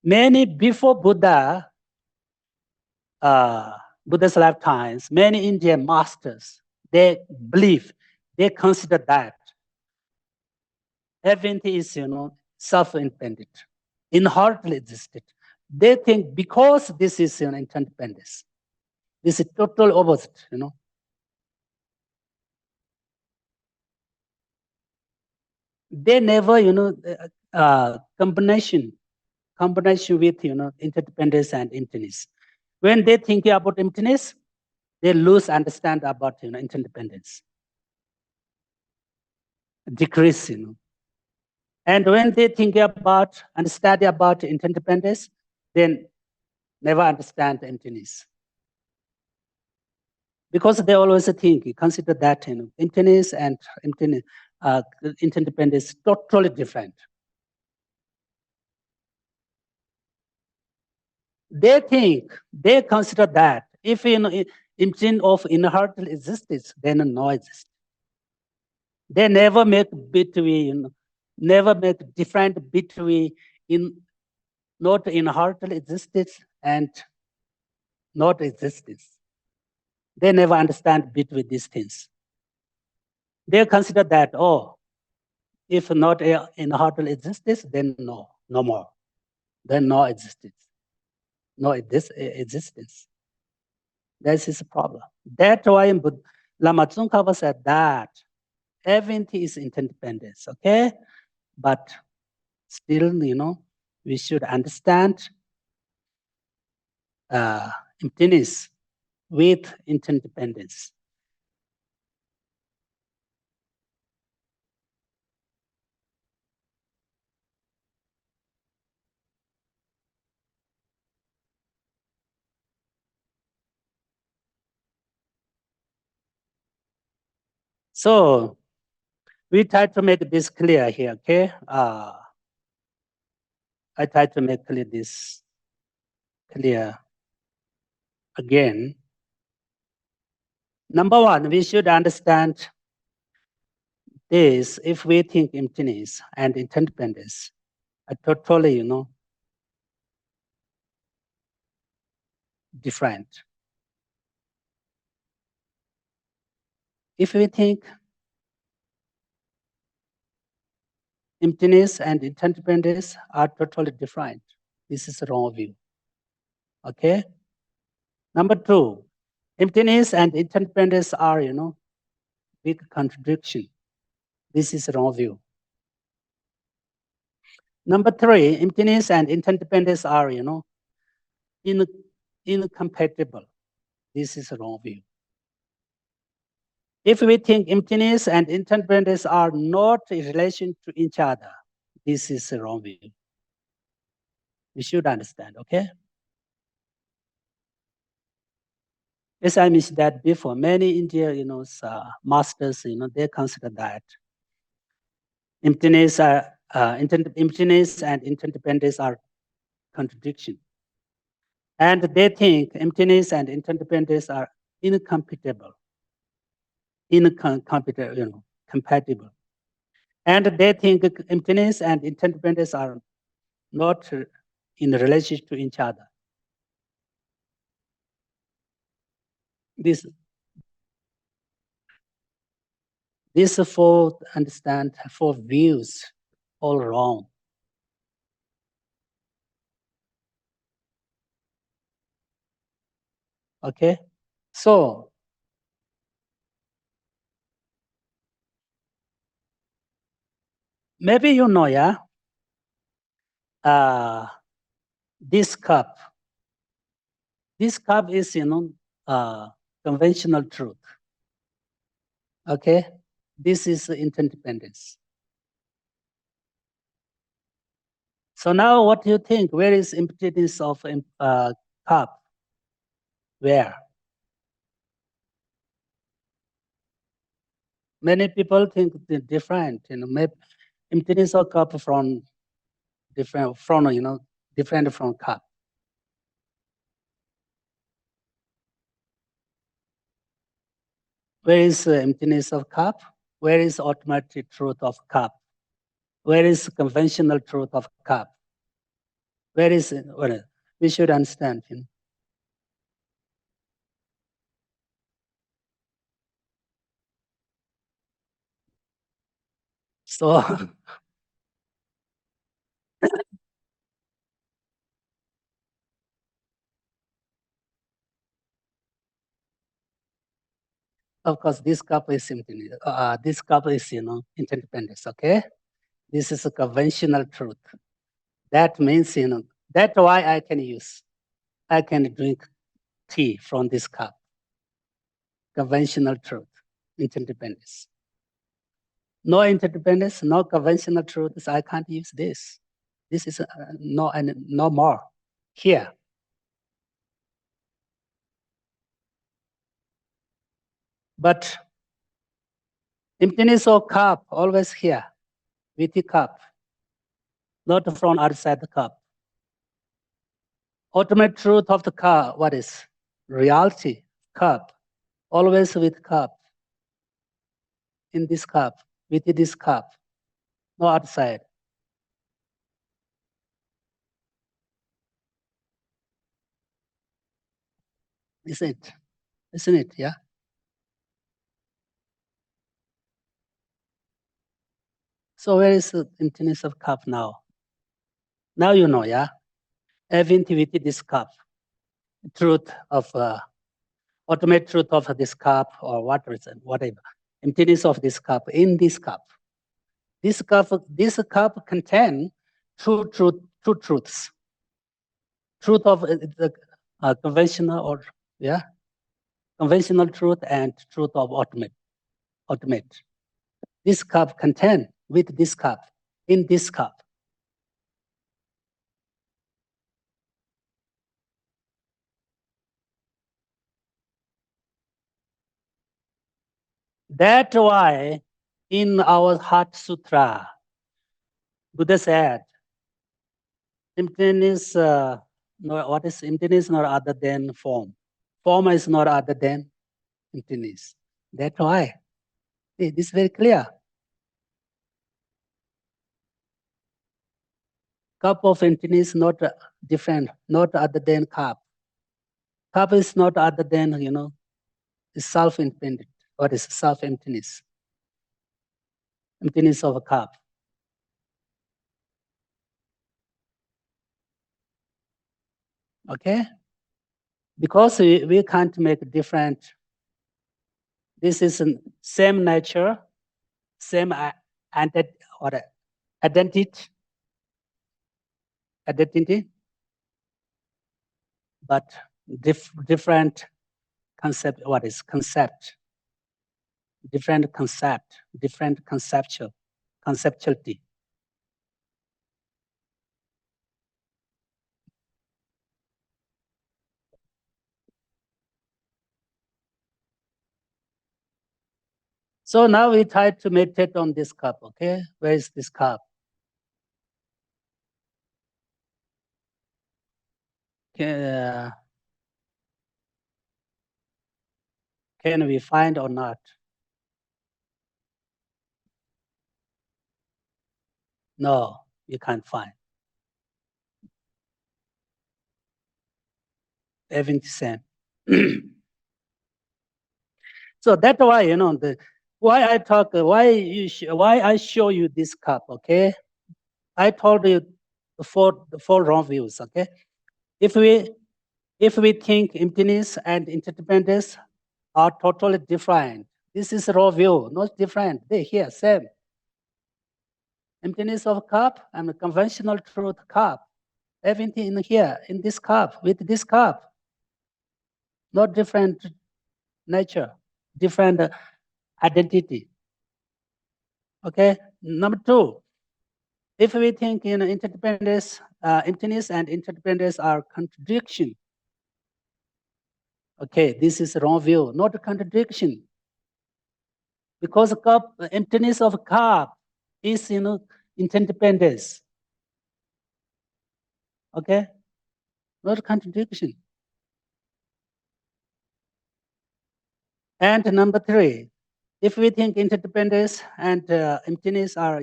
B: Many before Buddha's lifetimes, many Indian masters, they believe, they consider that everything is, self-independent, inherently existed. They think because this is interdependence, this is total opposite, They never, combination with, interdependence and emptiness. When they think about emptiness, they lose understand about, interdependence, decrease, And when they think about and study about interdependence, then never understand emptiness. Because they always think, consider that emptiness and interdependence totally different. They think, they consider that if emptiness of inherent existence, then no exists. They never make between, never make different between not inherent existence and not existence. They never understand between these things. They consider that, if not inherent existence, then no more. Then no existence. No existence. That is a problem. That's why Lama Tsongkhapa said that everything is interdependence, okay? But still, we should understand emptiness with interdependence. So we try to make this clear here, okay? I try to make this clear again. Number one, we should understand this if we think emptiness and interdependence are totally, different. If we think emptiness and interdependence are totally different, this is a wrong view. Okay? Number two, emptiness and interdependence are, big contradiction. This is a wrong view. Number three, emptiness and interdependence are, incompatible. This is a wrong view. If we think emptiness and interdependence are not in relation to each other, this is a wrong view. We should understand, okay? As I mentioned that before, many Indian, masters, they consider that emptiness and interdependence are contradiction. And they think emptiness and interdependence are incompatible. Compatible. And they think emptiness and interdependence are not in relation to each other. These four views all wrong. Okay, so maybe yeah, this cup This cup is, conventional truth. Okay, this is interdependence. So now, what do you think? Where is emptiness of cup? Where? Many people think different. Emptiness of cup from different from cup. Where is emptiness of cup? Where is ultimate truth of cup? Where is conventional truth of cup? Where is well, we should understand. So of course, this cup is emptiness. This cup is interdependence. Okay, this is a conventional truth. That means that's why I can drink tea from this cup. Conventional truth, interdependence. No interdependence, no conventional truths. I can't use this. This is no more here. But emptiness of cup always here with the cup, not from outside the cup. Ultimate truth of the cup, what is reality? Cup, always with cup. In this cup, with this cup, no outside. Isn't it? Isn't it? Yeah. So where is the emptiness of cup now? Now you know, yeah? Everything with this cup. Truth of, ultimate truth of this cup or whatever. Emptiness of this cup in this cup. This cup contains two truths. Truth of the conventional or, yeah? Conventional truth and truth of ultimate. This cup contains with this cup, in this cup. That's why in our Heart Sutra, Buddha said, emptiness, what is emptiness not other than form? Form is not other than emptiness. That's why. See, this is very clear. Cup of emptiness not different, not other than cup. Cup is not other than, self-independent. What is self-emptiness? Emptiness of a cup. Okay? Because we can't make different. This is same nature, same identity, but different concept. What is concept? Different concept, different conceptuality. So now we try to meditate on this cup, okay? Where is this cup? Can we find or not? No, you can't find. Everything same. So that's why, why I talk, why I show you this cup, okay? I told you the four wrong views, okay? If we think emptiness and interdependence are totally different, this is a raw view, not different. They here, same. Emptiness of cup and the conventional truth cup. Everything in here, in this cup, with this cup. not different nature, different identity. Okay. Number two, if we think interdependence, emptiness and interdependence are contradiction. Okay, this is wrong view, not a contradiction. Because emptiness of cup is interdependence. Okay, not a contradiction. And number three, if we think interdependence and emptiness are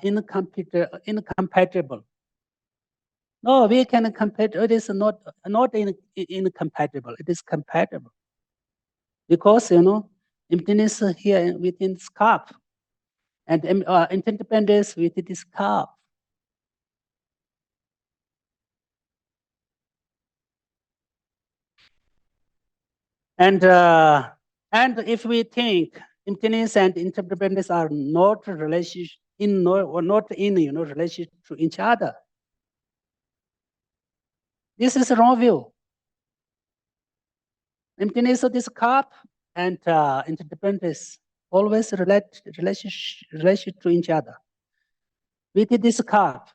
B: incompatible. No, we can compare. It is not incompatible. It is compatible because emptiness here within scarf and interdependence within this scarf. And if we think emptiness and interdependence are not relationship not in relationship to each other, this is a wrong view. Emptiness of this cup and interdependence always relationship to each other. With this cup,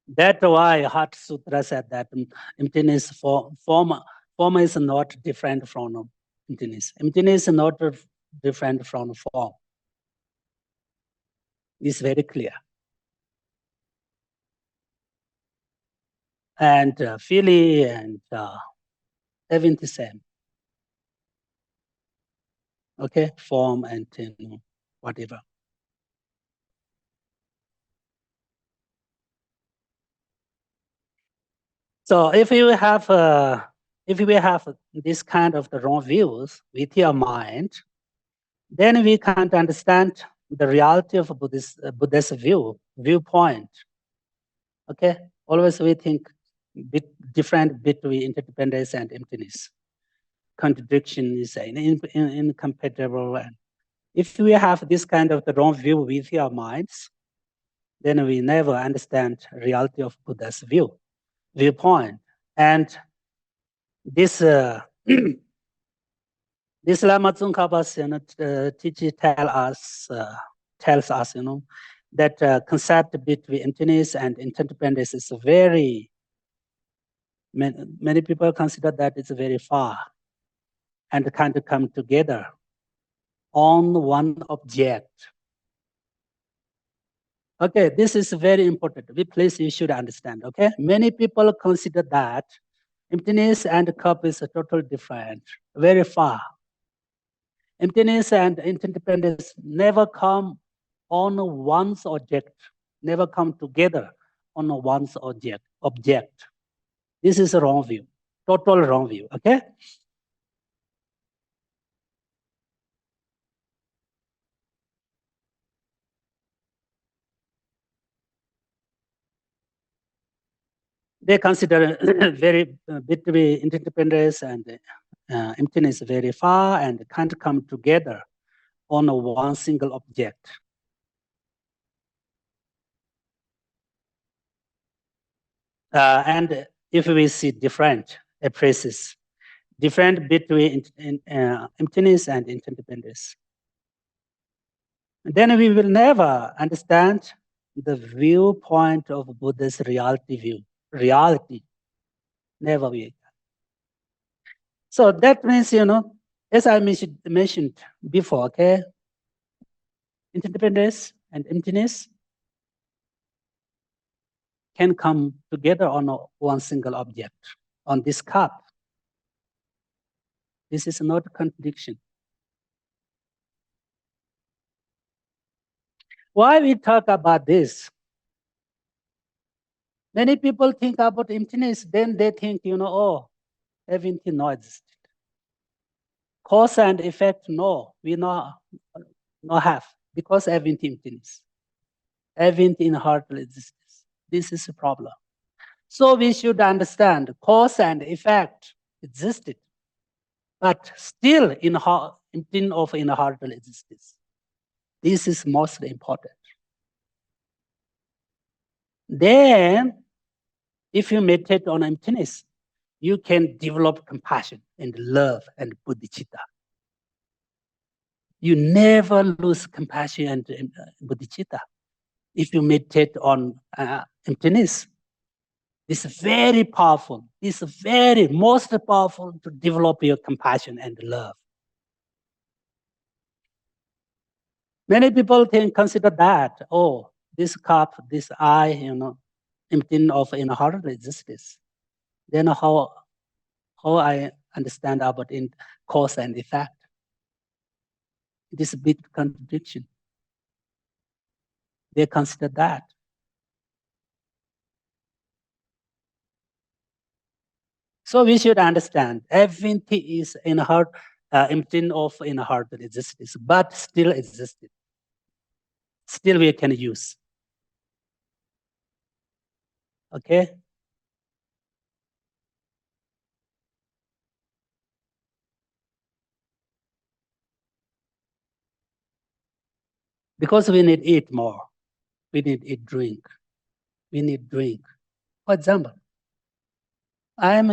B: that's why Heart Sutra said that emptiness form is not different from emptiness. Emptiness is not different from form. It's very clear. And feeling and everything the same. Okay, form and whatever. So if you have this kind of the wrong views with your mind, then we can't understand the reality of Buddhist viewpoint. Okay, always we think different between interdependence and emptiness. Contradiction is incompatible. And if we have this kind of the wrong view with our minds, then we never understand reality of Buddha's viewpoint. And this this Lama Tsongkhapa's teaching tells us that concept between emptiness and interdependence is very many people consider that it's very far and can't come together on one object. Okay, this is very important. Please, you should understand. Okay, many people consider that emptiness and cup is totally different, very far. Emptiness and interdependence never come on one's object, never come together on one's object. This is a wrong view, total wrong view. Okay. They consider very between interdependence and emptiness very far and can't come together on one single object. And if we see different appraisals, different between emptiness and interdependence, then we will never understand the viewpoint of Buddha's reality. Never will. So that means, as I mentioned before, okay, interdependence and emptiness can come together on one single object, on this cup. This is not a contradiction. Why we talk about this? Many people think about emptiness, then they think, everything no exists. Cause and effect, no, we no have, because everything emptiness. Everything heartfelt exists. This is a problem. So we should understand cause and effect existed, but still in heartfelt existence. This is most important. Then, if you meditate on emptiness, you can develop compassion and love and bodhicitta. You never lose compassion and bodhicitta if you meditate on emptiness. This is very powerful. This is very most powerful to develop your compassion and love. Many people can consider that, oh, this cup, this eye, emptying of in heart existence. Then how I understand about in cause and effect. This is a big contradiction. They consider that. So we should understand everything is in heart, emptying of in heart existence, but still existed. Still we can use. Okay? Because we need eat more. We need eat drink. We need drink. For example, I'm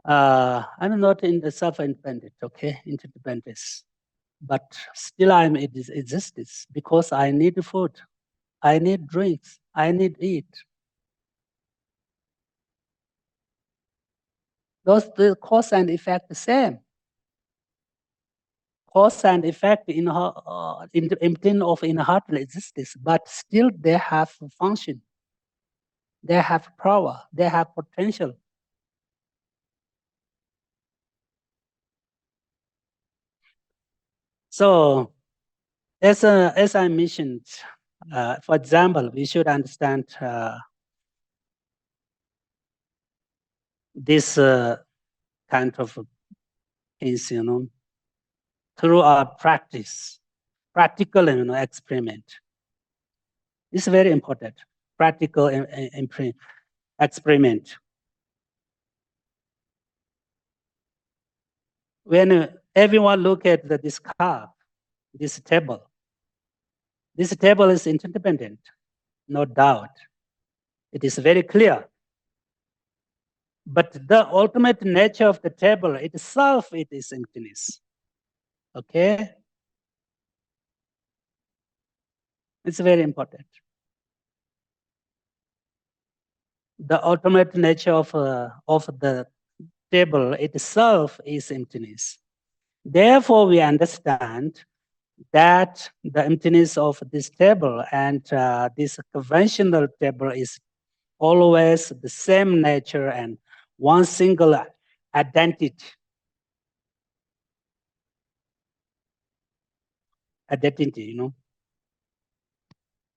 B: not in the self-independent, okay, interdependence, but still I'm in this existence because I need food, I need drinks, I need eat. The cause and effect the same. Cause and effect in emptying of in heart existence, but still they have function, they have power, they have potential. So, as I mentioned, for example, we should understand this kind of things, through our practice, practical, experiment. It's very important. Practical experiment. When everyone look at this cup, this table is interdependent, no doubt. It is very clear. But the ultimate nature of the table itself, it is emptiness. Okay? It's very important. The ultimate nature of the table itself is emptiness. Therefore, we understand that the emptiness of this table and this conventional table is always the same nature and one single identity.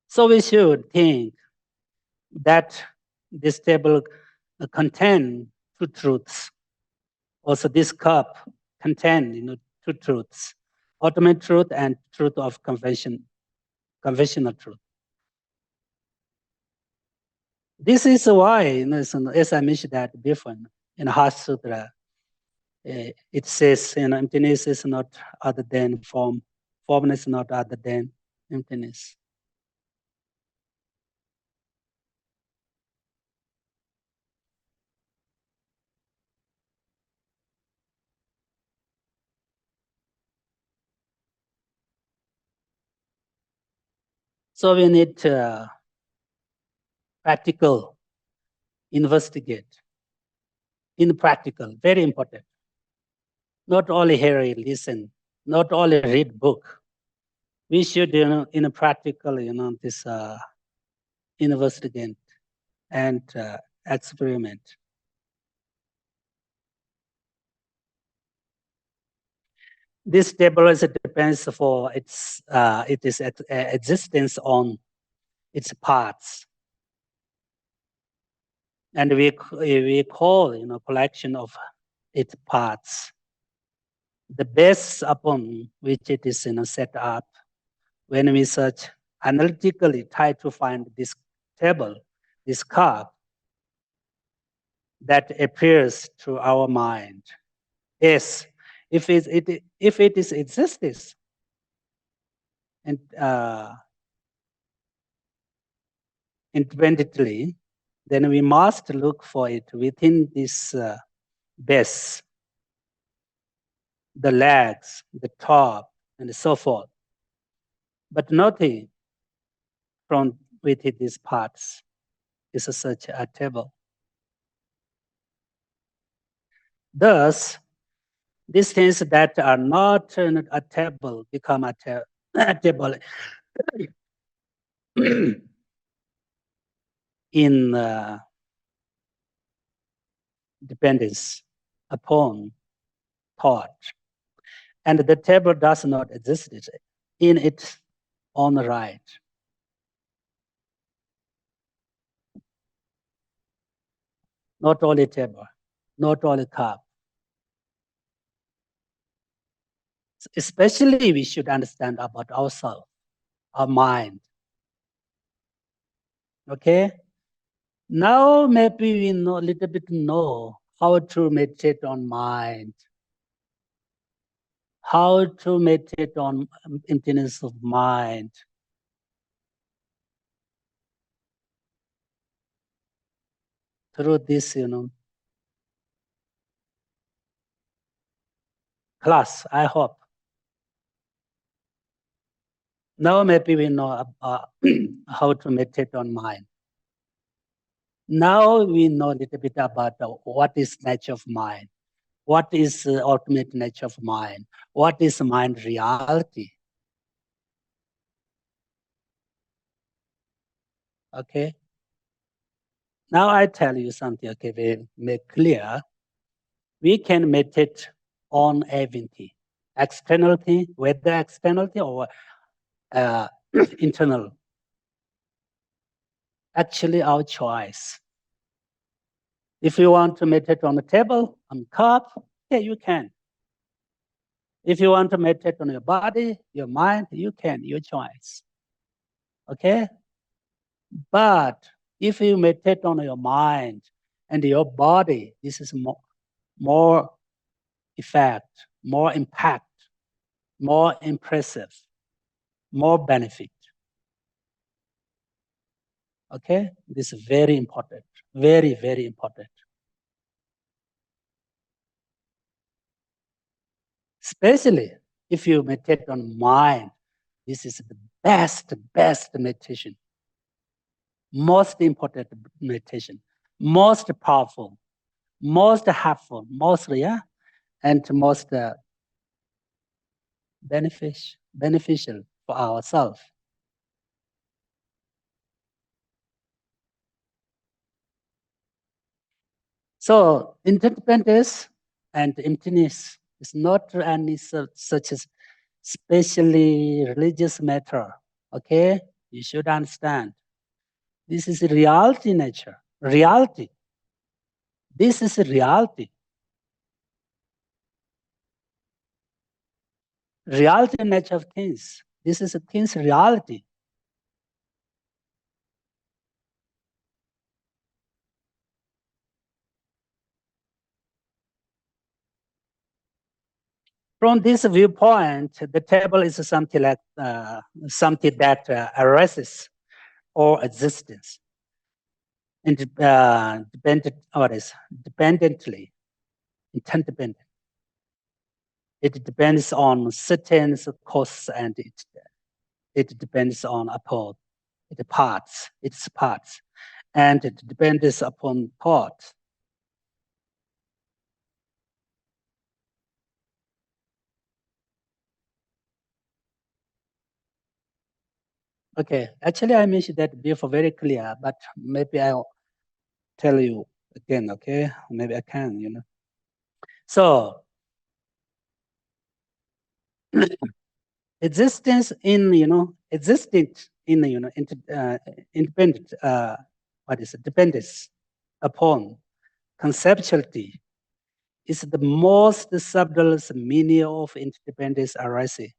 B: So we should think that this table contain two truths. Also, this cup contain two truths: ultimate truth and truth of conventional truth. This is why, as I mentioned that before, in Heart Sutra, it says, emptiness is not other than form. Formness is not other than emptiness. So we need to practical investigate. In practical, very important. Not only hear, listen, not only read book. We should, in a practical, this investigate and experiment. This table depends for its existence on its parts, and we call collection of its parts. The base upon which it is set up. When we search analytically, try to find this table, this cup that appears to our mind. Yes, if it is existence, and independently, then we must look for it within this base, the legs, the top, and so forth. But nothing from within these parts is such a table. Thus, these things that are not a table become a table in dependence upon thought. And the table does not exist in its own right. Not only table, not only cup. Especially we should understand about ourselves, our mind. Okay? Now maybe we know a little bit know how to meditate on mind, how to meditate on emptiness of mind. Through this, class, I hope. Now maybe we know how to meditate on mind. Now we know a little bit about what is nature of mind, what is the ultimate nature of mind, what is mind reality. Okay. Now I tell you something. Okay, we make clear. We can meditate on everything, externality, whether externality or internal. Actually, our choice. If you want to meditate on the table, on cup, yeah, you can. If you want to meditate on your body, your mind, you can, your choice. Okay? But if you meditate on your mind and your body, this is more effect, more impact, more impressive, more benefit. Okay? This is very important. Very, very important. Especially if you meditate on mind, this is the best meditation. Most important meditation. Most powerful. Most helpful. Most, and most beneficial for ourselves. So interdependence and emptiness is not any such as especially religious matter. Okay, you should understand. This is reality nature. Reality. This is reality. Reality nature of things. This is a thing's reality. From this viewpoint, the table is something like something that arises or existence, and dependently, interdependent. It depends on certain causes, and it depends on upon its parts, and it depends upon thought. Okay, actually I mentioned that before very clear, but maybe I'll tell you again, okay? Maybe I can, So, existence in, existent in, independent, dependence upon conceptuality is the most subtle meaning of interdependence arising.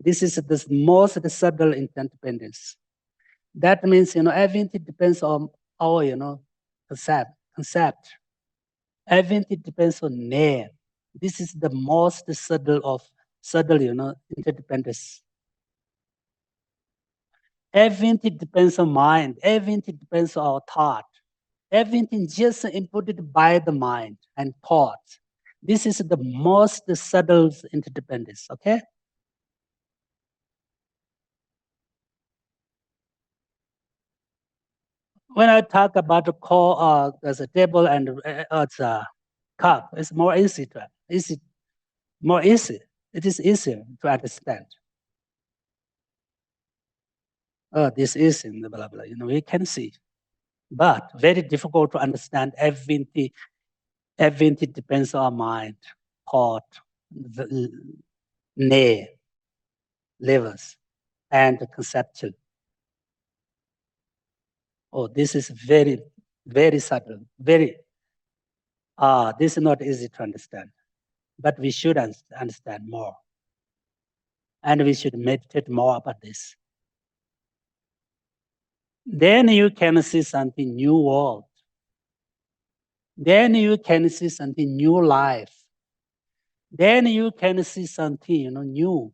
B: This is the most subtle interdependence. That means, everything depends on our, concept. Everything depends on name. This is the most subtle, interdependence. Everything depends on mind. Everything depends on our thought. Everything just inputted by the mind and thought. This is the most subtle interdependence, okay? When I talk about the core as a table and as a cup, it's more easy more easy. It is easier to understand. Oh, this is in the blah blah. We can see, but very difficult to understand. Everything depends on mind, thought, the levels, and conceptual. Oh, this is very, very subtle. This is not easy to understand, but we should understand more, and we should meditate more about this. Then you can see something new world. Then you can see something new life. Then you can see something, new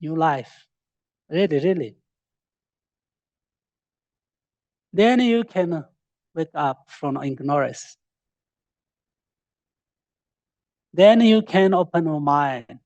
B: life. Really, really. Then you can wake up from ignorance. Then you can open your mind.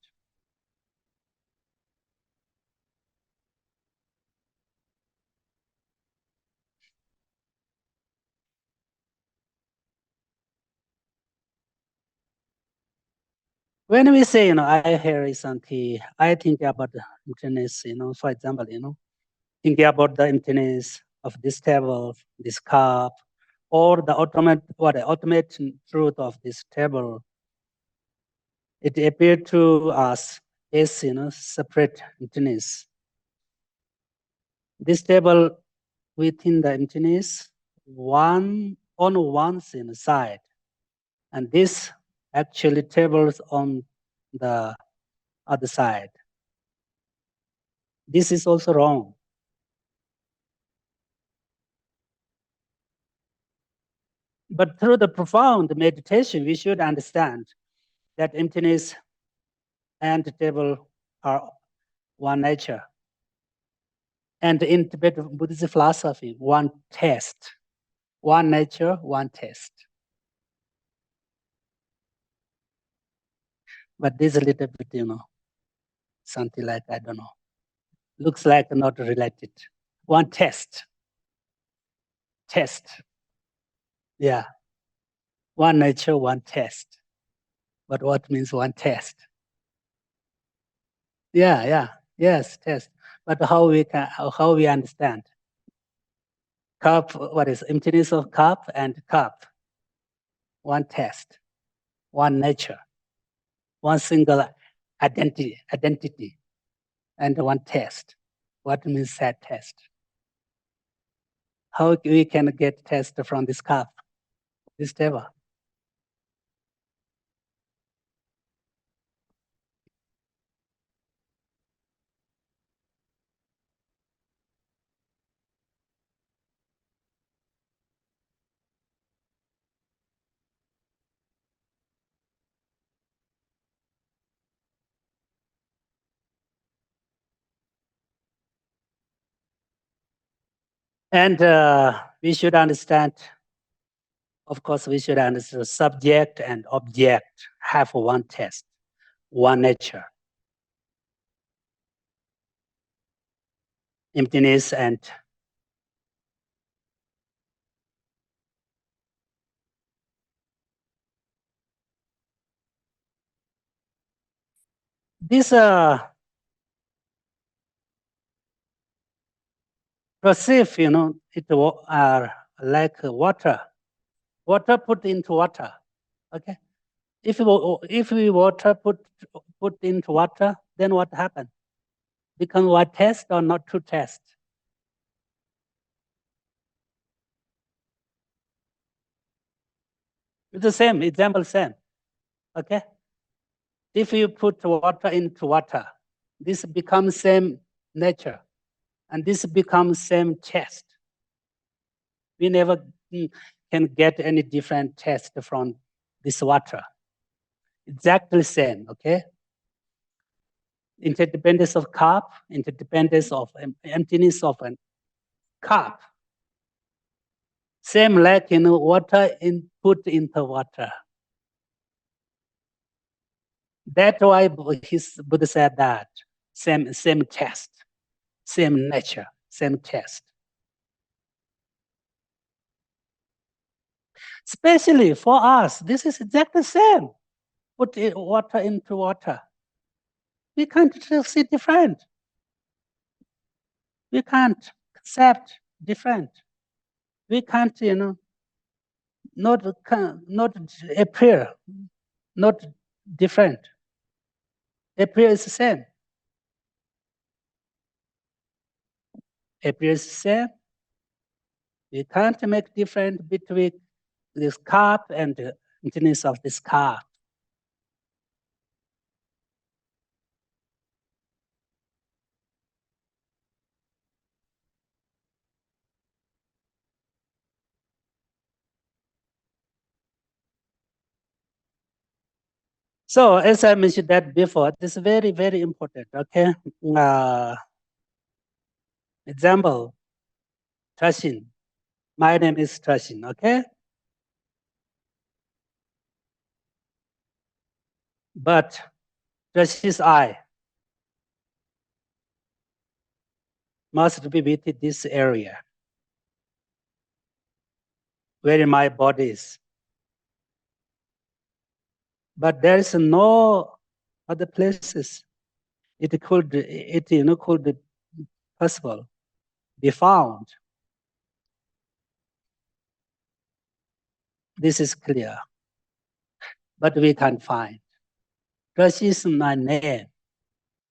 B: When we say, I hear something, I think about the emptiness, for example, thinking about the emptiness of this table, this cup, or the ultimate truth of this table. It appeared to us as, separate emptiness. This table within the emptiness, on one side, and this actually tables on the other side. This is also wrong. But through the profound meditation, we should understand that emptiness and the table are one nature. And in Tibetan Buddhist philosophy, one test, one nature, one test. But this is a little bit, something like, I don't know, looks like not related. One test. Yeah. One nature, one test. But what means one test? Yeah. Yes, test. But how we understand? Cup, what is emptiness of cup and cup? One test, one nature, one single identity, and one test. What means that test? How we can get test from this cup, this table? And we should understand, of course, we should understand subject and object have one test, one nature. Emptiness and this perceive, it are like water put into water. Okay, if we water put into water, then what happens? Become one test or not two test? It's the same example, same. Okay, if you put water into water, this becomes same nature, and this becomes same test. We never can get any different test from this water. Exactly same, okay? interdependence of cup, interdependence of emptiness of a cup. Same like water put into water. That's why Buddha said that same test, same nature, same test. Especially for us, this is exactly the same. Put water into water. We can't see different. We can't accept different. We can't, not appear, not different. Appear is the same. Appear is the same. We can't make difference between this cup and the emptiness of this cup. So as I mentioned that before, this is very, very important, okay? Example, Trashin. My name is Trashin, okay? But Trashin's eye must be within this area where my body is. But there is no other places it could possible be found. This is clear, but we can't find. Trash is my name.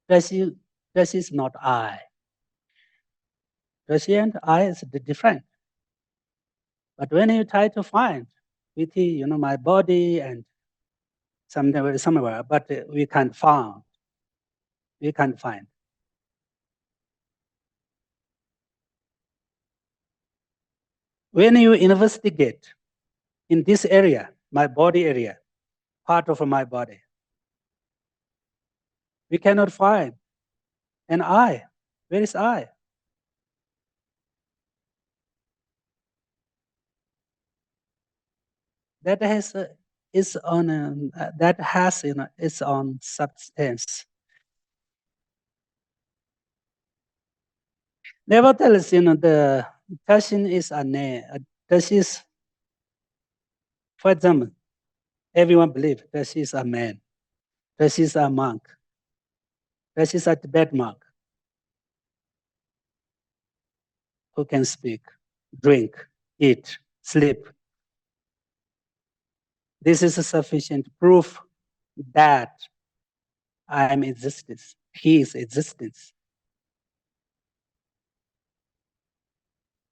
B: Trash is not I. Trash and I is different. But when you try to find within my body and somewhere, but we can't find. We can't find. When you investigate in this area, my body area, part of my body, we cannot find an I. Where is I? That has its own its own substance. Nevertheless, the person is a name. This is, for example, everyone believes this is a man. This is a monk. This is a Tibetan monk who can speak, drink, eat, sleep. This is a sufficient proof that I am existence. He is existence.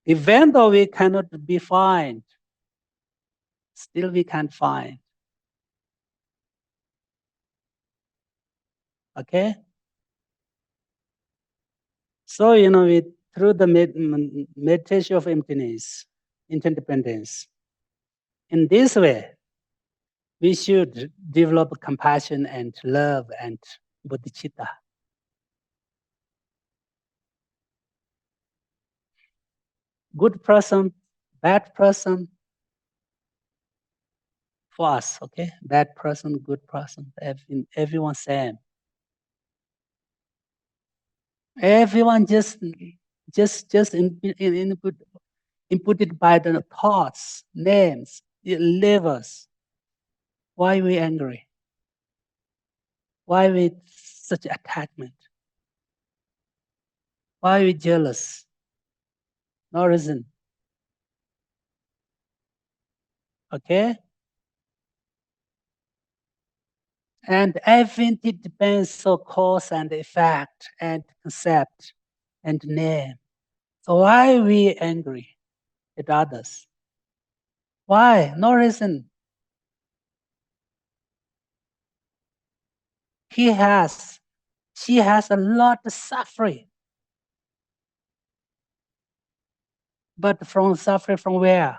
B: Even though we cannot be found, still we can find. Okay? So, through the meditation of emptiness, interdependence, in this way, we should develop compassion and love and bodhicitta. Good person, bad person, for us, okay? Bad person, good person, everyone same. Everyone just inputted by the thoughts, names, levels. Why we angry? Why we such attachment? Why we jealous? No reason. Okay? And everything depends on cause and effect and concept and name. So why we angry at others? Why? No reason. She has a lot of suffering. But from suffering from where?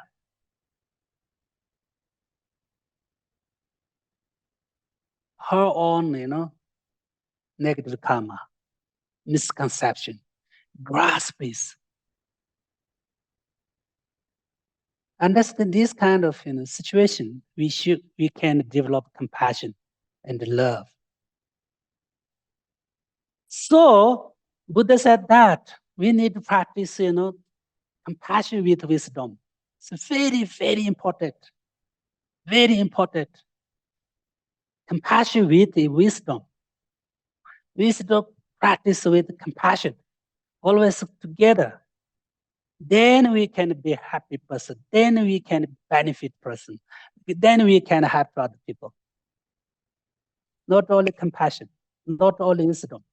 B: Her own, negative karma, misconception, grasp is. Understand this kind of situation, we can develop compassion and love. So Buddha said that we need to practice, compassion with wisdom. It's very, very important. Very important. Compassion with wisdom. Wisdom practice with compassion. Always together. Then we can be a happy person. Then we can benefit person. Then we can help other people. Not only compassion, not only wisdom.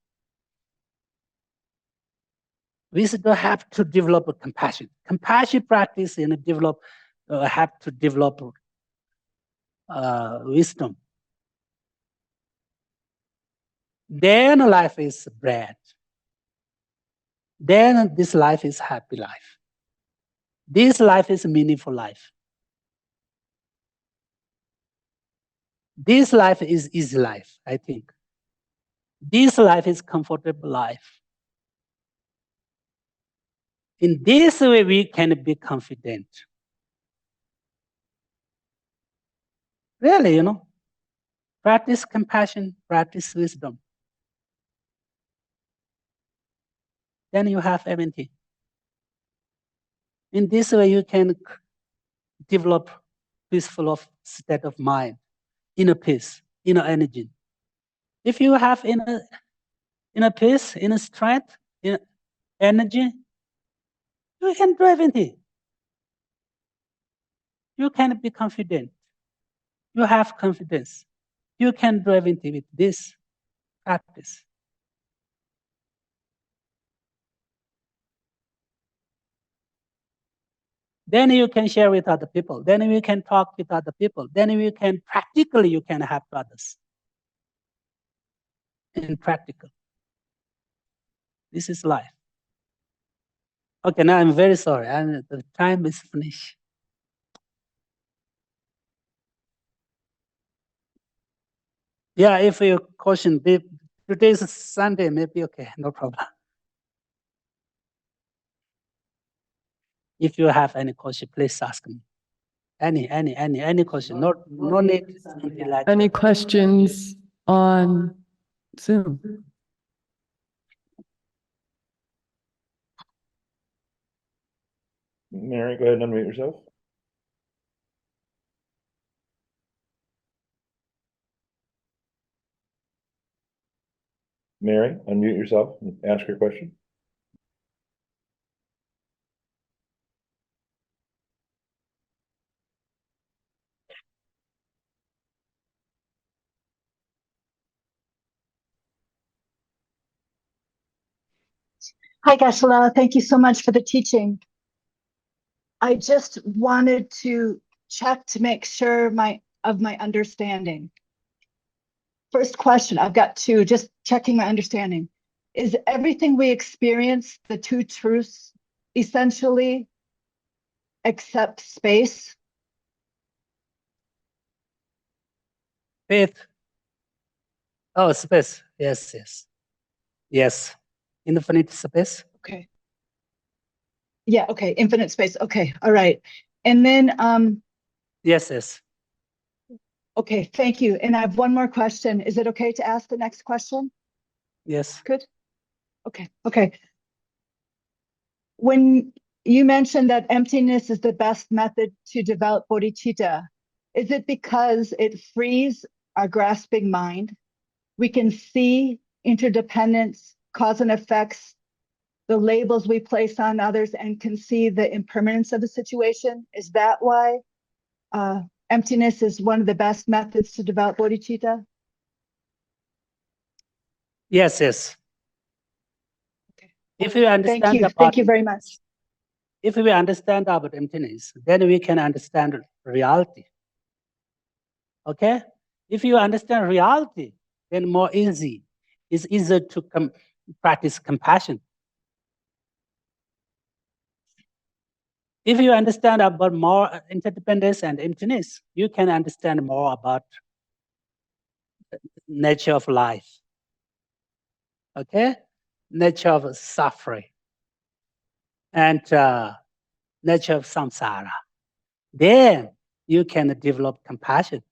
B: Wisdom have to develop compassion. Compassion practice and develop have to develop wisdom. Then life is bread. Then this life is happy life. This life is meaningful life. This life is easy life, I think. This life is comfortable life. In this way, we can be confident. Really, practice compassion, practice wisdom. Then you have everything. In this way, you can develop peaceful state of mind, inner peace, inner energy. If you have inner peace, inner strength, inner energy, you can do everything. You can be confident. You have confidence. You can do everything with this practice. Then you can share with other people. Then you can talk with other people. Then you can help others. In practical. This is life. Okay, now I'm very sorry. The time is finished. Yeah, if your question, today is Sunday, maybe okay, no problem. If you have any question, please ask me. Any question. No need until I
A: Any questions on Zoom?
C: Mary, go ahead and unmute yourself. Mary, unmute yourself and ask your question.
D: Hi, Geshe. Thank you so much for the teaching. I just wanted to check to make sure of my understanding. First question, I've got two, just checking my understanding. Is everything we experience the two truths essentially except space?
B: Faith. Oh, space. Yes. Infinite space.
D: Okay. Yeah, okay, infinite space. Okay, all right. And then
B: Yes.
D: okay, thank you. And I have one more question. Is it okay to ask the next question?
B: Yes.
D: Good. Okay. When you mentioned that emptiness is the best method to develop bodhicitta, is it because it frees our grasping mind? We can see interdependence, cause and effects, the labels we place on others, and can see the impermanence of the situation. Is that why emptiness is one of the best methods to develop bodhicitta?
B: Yes.
D: Okay.
B: If you understand
D: Thank you very much.
B: If we understand about emptiness, then we can understand reality. Okay? If you understand reality, then more easy. It's easier to practice compassion. If you understand about more interdependence and emptiness, you can understand more about the nature of life. okay? Nature of suffering, and nature of samsara. Then you can develop compassion.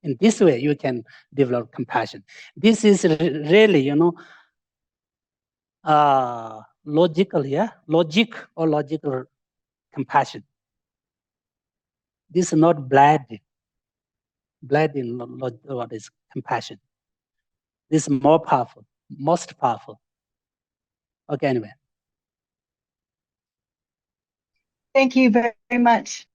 B: In this way, you can develop compassion. This is really, logical, logic or logical compassion. This is not blind. Blind in what is compassion. This is more powerful, most powerful. Okay, anyway.
D: Thank you very much.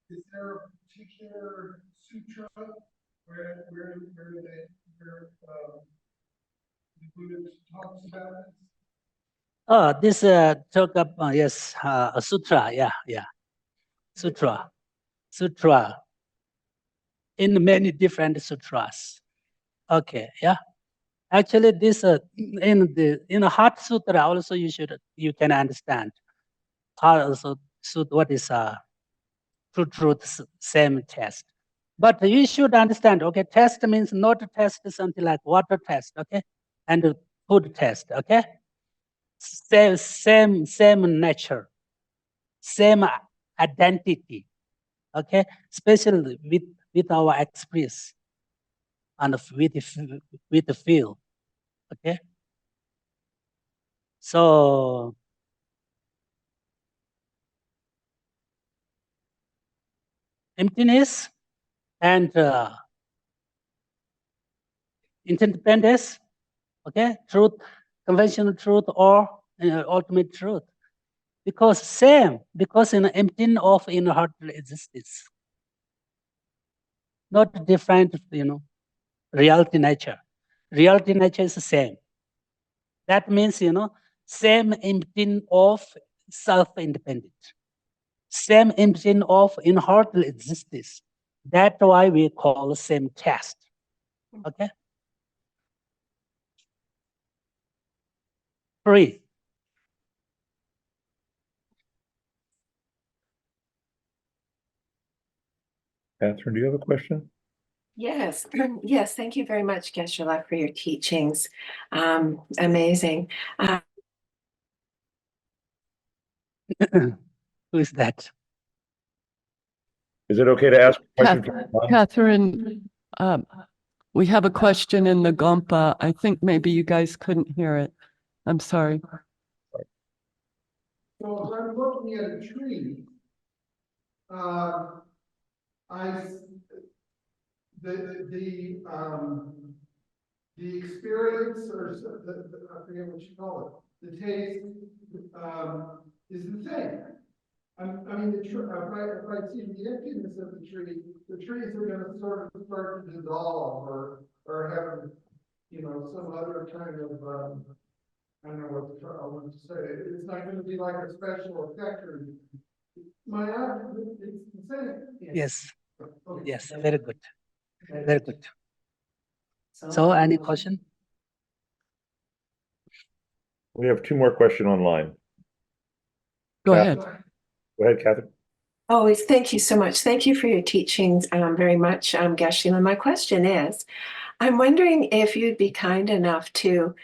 E: Is there a particular sutra where the Buddha talks about this?
B: Oh, this talk up, yes, a sutra, sutra, in many different sutras. Okay, yeah. Actually, this in the Heart Sutra also you can understand. Also, what is true truth, same test. But you should understand, okay, test means not test something like water test, okay, and food test, okay. Same nature, same identity, okay, especially with our experience and with the feel, okay. So emptiness and interdependence, okay, truth, conventional truth or ultimate truth. Because in emptying of inner heart existence, not different, reality nature. Reality nature is the same. That means, same emptying of self-independent, same emptying of inner heart existence. That's why we call the same test. Okay? Free.
C: Catherine, do you have a question?
F: Yes, yes. Thank you very much, Geshe, for your teachings. Amazing.
B: Who is that?
C: Is it okay to ask a question? from online?
A: Catherine, we have a question in the Gompa. I think maybe you guys couldn't hear it. I'm sorry.
E: So if I'm looking at a tree, the experience or I forget what you call it, the taste is the same. I mean, if I see the emptiness of the trees are going to sort of start to dissolve or have, some other kind of, I don't know what I want to say. It's not going to be like a special effect or anything. It's the same.
B: Yes.
E: Okay.
B: Yes. Very good. Very good. So, any question?
C: We have two more questions online.
A: Go ahead.
C: Go ahead, Catherine.
F: Always, thank you so much. Thank you for your teachings very much, Geshe. And my question is, I'm wondering if you'd be kind enough to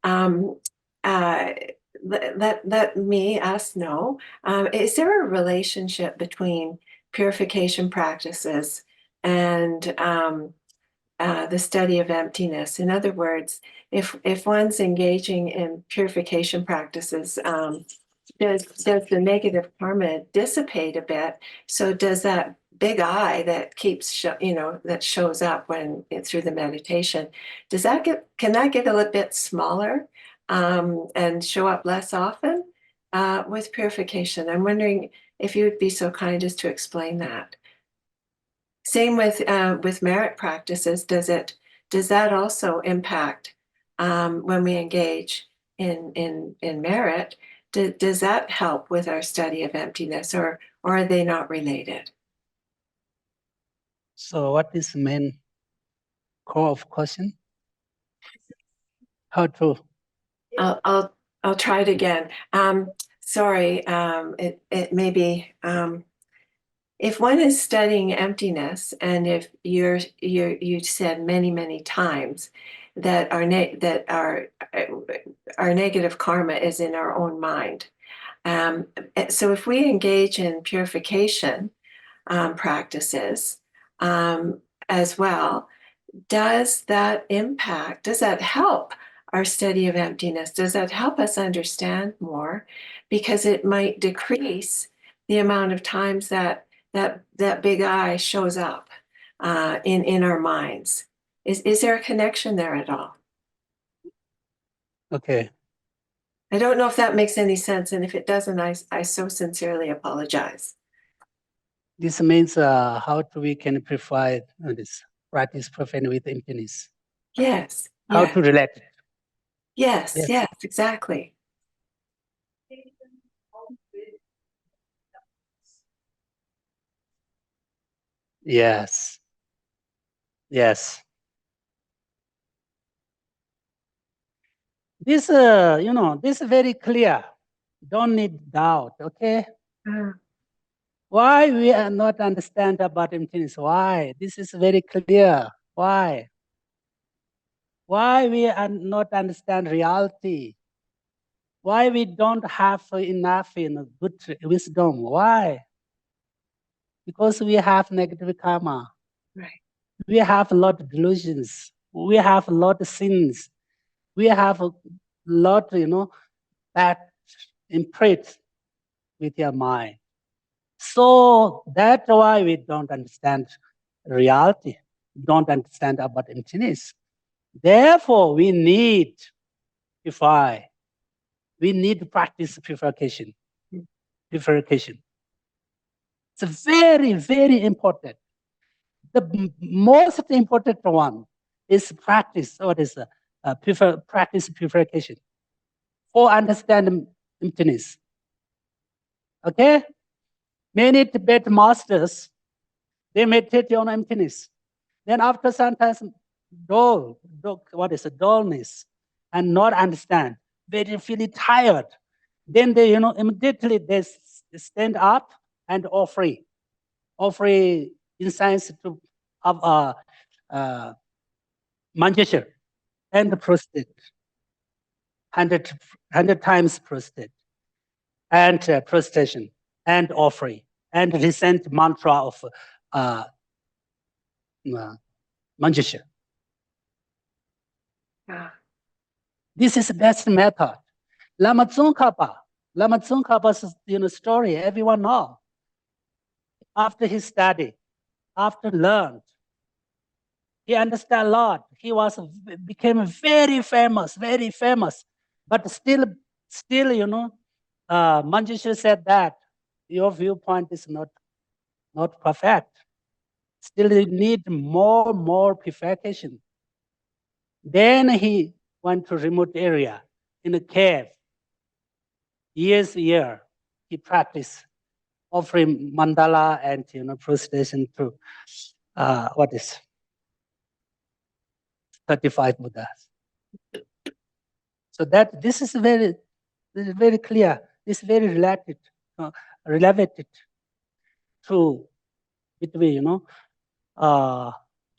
F: let us know, is there a relationship between purification practices and the study of emptiness? In other words, if one's engaging in purification practices, does the negative karma dissipate a bit? So does that big eye that keeps that shows up when through the meditation, can that get a little bit smaller and show up less often with purification? I'm wondering if you would be so kind as to explain that. Same with merit practices. Does that also impact when we engage in merit? Does that help with our study of emptiness, or are they not related?
B: So what is the main core of question? How to?
F: I'll try it again. Sorry, it may be if one is studying emptiness, and if you said many times that our negative karma is in our own mind. So if we engage in purification practices as well, does that help our study of emptiness? Does that help us understand more? Because it might decrease the amount of times that big I shows up in our minds. Is there a connection there at all?
B: Okay.
F: I don't know if that makes any sense, and if it doesn't, I so sincerely apologize.
B: This means how to we can provide this practice perfect with emptiness.
F: Yes.
B: How
F: yes,
B: to relate it.
F: Yes,
B: Yes.
F: exactly.
B: Yes. Yes. This, this is very clear. Don't need doubt, okay? Why we are not understand about emptiness? Why? This is very clear. Why? Why we are not understand reality? Why we don't have enough good wisdom? Why? Because we have negative karma.
F: Right.
B: We have a lot of delusions. We have a lot of sins. We have a lot, that imprint with your mind. So that's why we don't understand reality, don't understand about emptiness. Therefore, we need to purify. We need to practice purification. Purification. It's very important. The most important one is practice. What is practice purification for understand emptiness? Okay, many Tibetan masters they meditate on emptiness. Then after some time, what is dullness, and not understand. They feel tired. Then they, immediately they stand up and offer incense to manjeshar and prostrate, 100 times prostrate, and prostration and offering, and recent mantra of manjeshar. This is the best method. Lama Tsongkhapa's story, everyone knows. After his study, after learned, he understood a lot. He became very famous. But still, Manjushri said that your viewpoint is not perfect. Still, you need more purification. Then he went to remote area in a cave. Year, he practiced offering mandala and prostration to 35 Buddhas. So that this is very clear. This is very related to between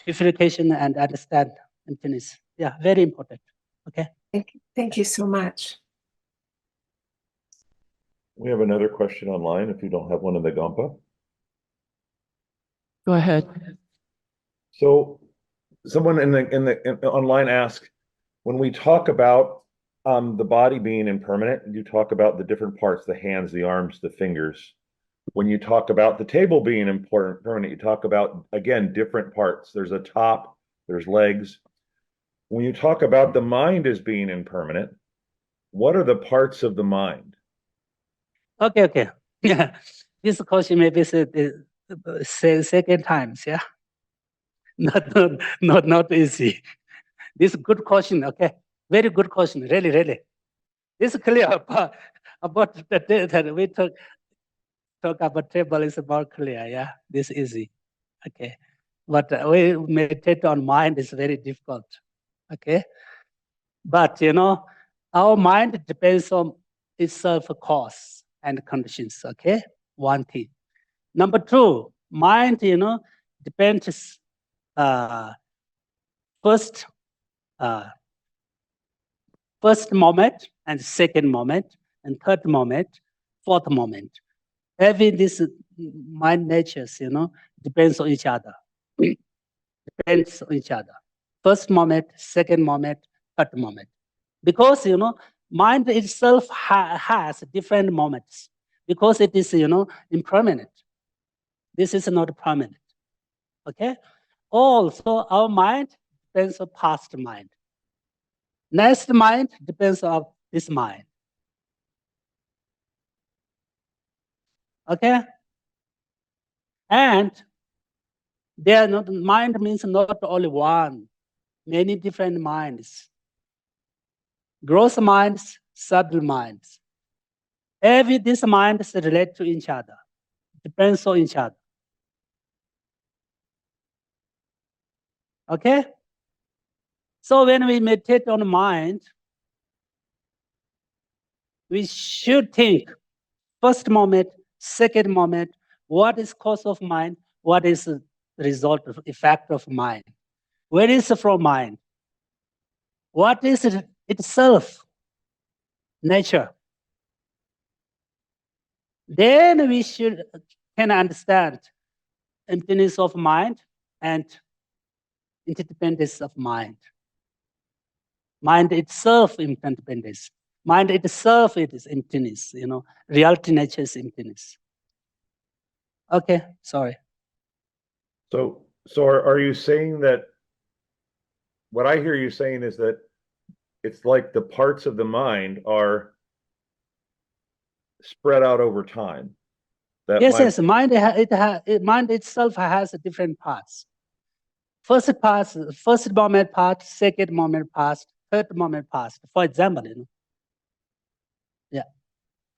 B: purification and understand emptiness. Yeah, very important. Okay.
F: Thank you so much.
C: We have another question online if you don't have one in the Gampa.
A: Go ahead.
C: So someone in online asked, when we talk about the body being impermanent, you talk about the different parts, the hands, the arms, the fingers. When you talk about the table being permanent, you talk about, again, different parts. There's a top, there's legs. When you talk about the mind as being impermanent, what are the parts of the mind?
B: Okay. Yeah, this question maybe say second times. Yeah. Not easy. This is good question, okay? Very good question, really, really. This is clear about the day that we talk about table is more clear, yeah? This is easy, okay? But we meditate on mind is very difficult, okay? But, our mind depends on itself cause and conditions, okay? One thing. Number two, mind, depends first moment and second moment and third moment, fourth moment. Every this mind natures, depends on each other. Depends on each other. First moment, second moment, third moment. Because, mind itself has different moments because it is, impermanent. This is not permanent, okay? Also, our mind depends on past mind. Next mind depends on this mind. Okay? And mind means not only one, many different minds. Gross minds, subtle minds. These minds relate to each other, depends on each other. Okay? So when we meditate on mind, we should think first moment, second moment, what is cause of mind, what is the result of effect of mind, where is it from mind, what is it itself, nature. Then we can understand emptiness of mind and interdependence of mind. Mind itself interdependence. Mind itself it is emptiness, reality nature is emptiness. Okay, sorry.
C: So are you saying that what I hear you saying is that it's like the parts of the mind are spread out over time?
B: Yes. Mind itself has different parts. First moment part, second moment part, third moment part. For example, Yeah.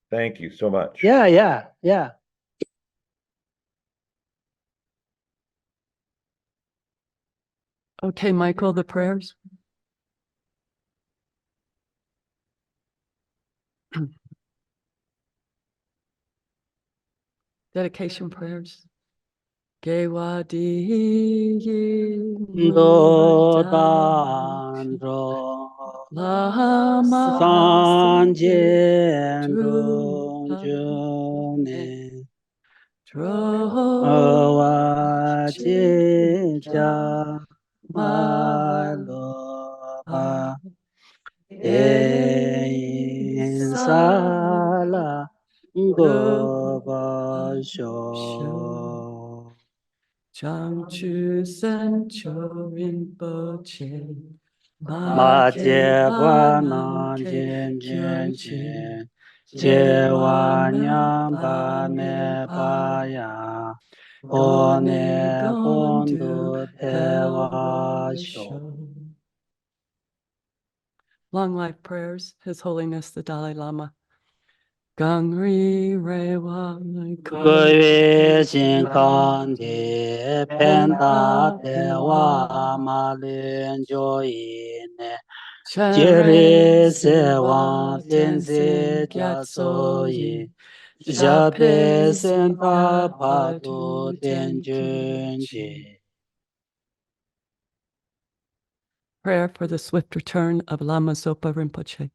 C: Thank you so much.
B: Yeah.
A: Okay, Michael, the prayers. Dedication prayers. Gewa di
B: Do
A: dan
B: dan ro
A: lama
B: san jian
A: tru
B: dong ju ne
A: tro
B: wa ji
A: ja
B: ja ma lo ba
A: e
B: yin
A: sa
B: sa la go ba sho
A: Chang chu sen cho rin po che
B: ma jie ba nan jian jian jian jie wa nyang ba ne ba ya ho ne gong du te wa shou.
A: Long life prayers, His Holiness the Dalai Lama. Gang ri re wa
B: Gu yu xin kang di pen da te wa ma lin jo yi ne jie ri se wang lin zi jia so yi jia pe sen pa pa du dian jun ji.
A: Prayer for the swift return of Lama Zopa Rinpoche.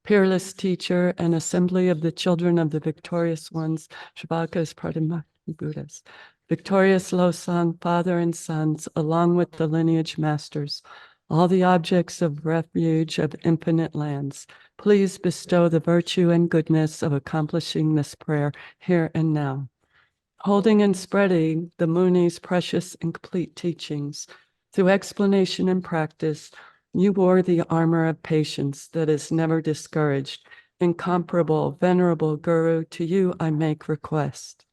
A: Peerless teacher and assembly of the children of the victorious ones, Shravakas, Pradima, Buddhas, victorious Losang, father and sons, along with the lineage masters, all the objects of refuge of infinite lands, please bestow the virtue and goodness of accomplishing this prayer here and now. Holding and spreading the Muni's precious and complete teachings, through explanation and practice, you wore the armor of patience that is never discouraged. Incomparable, venerable Guru, to you I make request.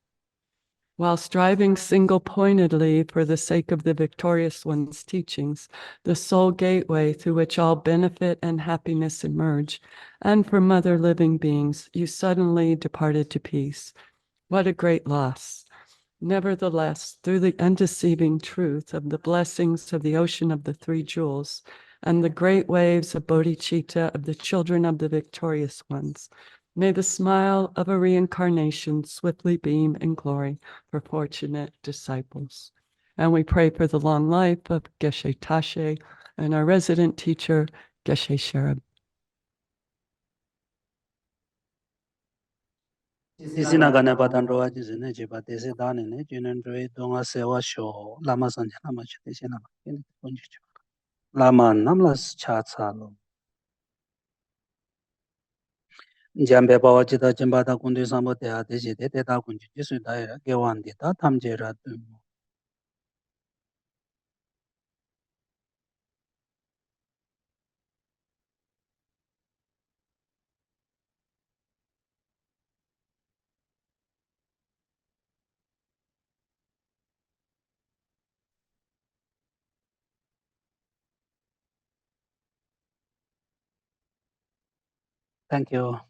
A: while striving single-pointedly for the sake of the victorious one's teachings, the sole gateway through which all benefit and happiness emerge, and from other living beings, you suddenly departed to peace. What a great loss! Nevertheless, through the undeceiving truth of the blessings of the ocean of the three jewels and the great waves of bodhicitta of the children of the victorious ones, may the smile of a reincarnation swiftly beam in glory for fortunate disciples. And we pray for the long life of Geshe Tashe and our resident teacher, Geshe Sherab.
B: Isina gane badan roa jizine jiba desi dani ne jinen roi donga sewa sho lama sanja lama chite se nama kene kunji chiba. Lama namlas cha tsalo. Jambe bawa jita jimba da kundi sambo dea desi de de da kunji jisu daira gewan di da tamje ra dumo. Thank you.